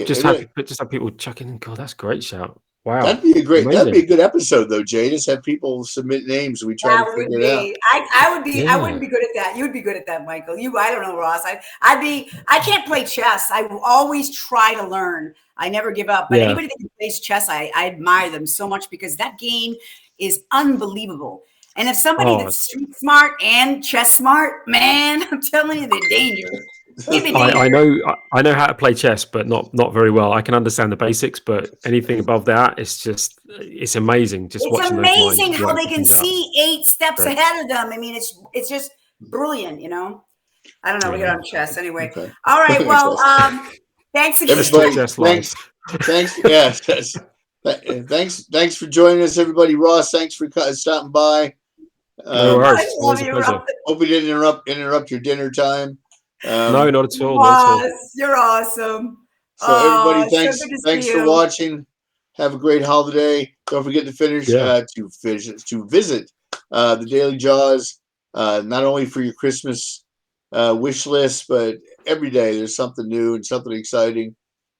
Just have people chucking in. God, that's a great shout. Wow,
that'd be a good episode though, Jay. Just have people submit names and we try to figure it out.
I wouldn't be good at that. You would be good at that, Michael. I don't know, Ross. I can't play chess. I always try to learn. I never give up. But anybody that plays chess, I admire them so much because that game is unbelievable. And if somebody that's street smart and chess smart, man, I'm telling you, they're dangerous.
I know how to play chess, but not very well. I can understand the basics, but anything above that, it's amazing. It's
amazing how they can see 8 steps ahead of them. I mean, it's just brilliant, you know. I don't know. We got on chess anyway. Okay. All right. Well, thanks again.
Thanks. Yes. Thanks for joining us, everybody. Ross, thanks for stopping by.
No worries.
Hope we didn't interrupt your dinner time.
No, not at all.
Ross, you're awesome.
So everybody, thanks for watching. Have a great holiday. Don't forget to to visit the Daily Jaws, not only for your Christmas wish list, but every day there's something new and something exciting,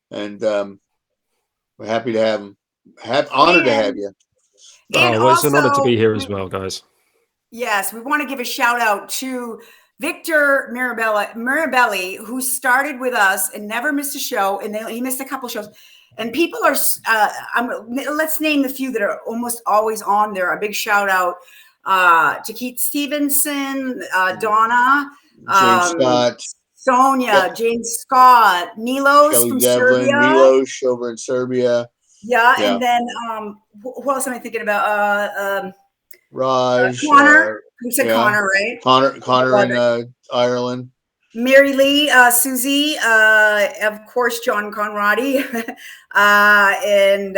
and we're happy to have them. Honored to have you.
It's an honor to be here as well, guys.
Yes, we want to give a shout out to Victor Mirabelli, who started with us and never missed a show, and he missed a couple shows. And people are, let's name the few that are almost always on there. A big shout out to Keith Stevenson, Donna,
James Scott,
Sonia, James Scott, Milos
Kelly
from
Devlin,
Serbia.
Milos over in Serbia.
Yeah, and then who else am I thinking about?
Raj.
Connor. You said Connor, right?
Connor in Ireland.
Mary Lee, Susie, of course, John Conradi, and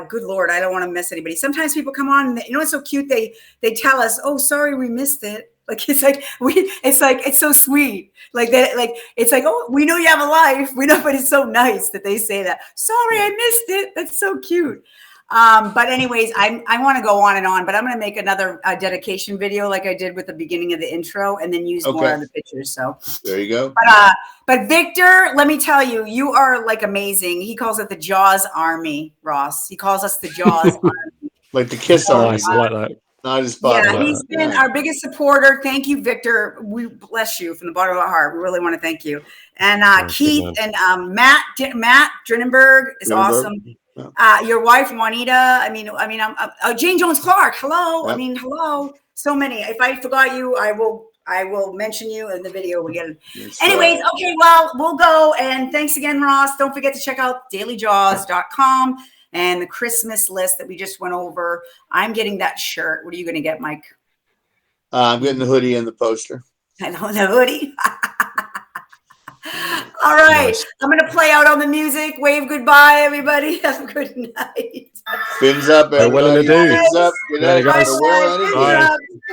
good Lord, I don't want to miss anybody. Sometimes people come on, and it's so cute. They tell us, "Oh, sorry, we missed it." Like it's so sweet. Like that, like it's like, "Oh, we know you have a life. We know," but it's so nice that they say that. Sorry, I missed it. That's so cute. But anyways, I want to go on and on, but I'm going to make another dedication video like I did with the beginning of the intro and then use more of the pictures. So
there you go.
But Victor, let me tell you, you are like amazing. He calls it the Jaws Army, Ross. He calls us the Jaws Army.
Like the Kiss Army.
I like that.
Not as popular.
Yeah, he's been our biggest supporter. Thank you, Victor. We bless you from the bottom of our heart. We really want to thank you. And Keith and Matt Drinenberg is awesome. Yeah. Your wife Juanita. I mean, Jane Jones Clark. Hello. Yep. I mean, hello. So many. If I forgot you, I will mention you in the video again. Anyways, okay. Well, we'll go. And thanks again, Ross. Don't forget to check out dailyjaws.com and the Christmas list that we just went over. I'm getting that shirt. What are you going to get, Mike?
I'm getting the hoodie and the poster.
I know the hoodie. All right. Nice. I'm going to play out on the music. Wave goodbye, everybody. Have a good night.
Fins up, everybody.
Fins up.
Good night.
Bye.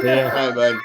Bye, bud.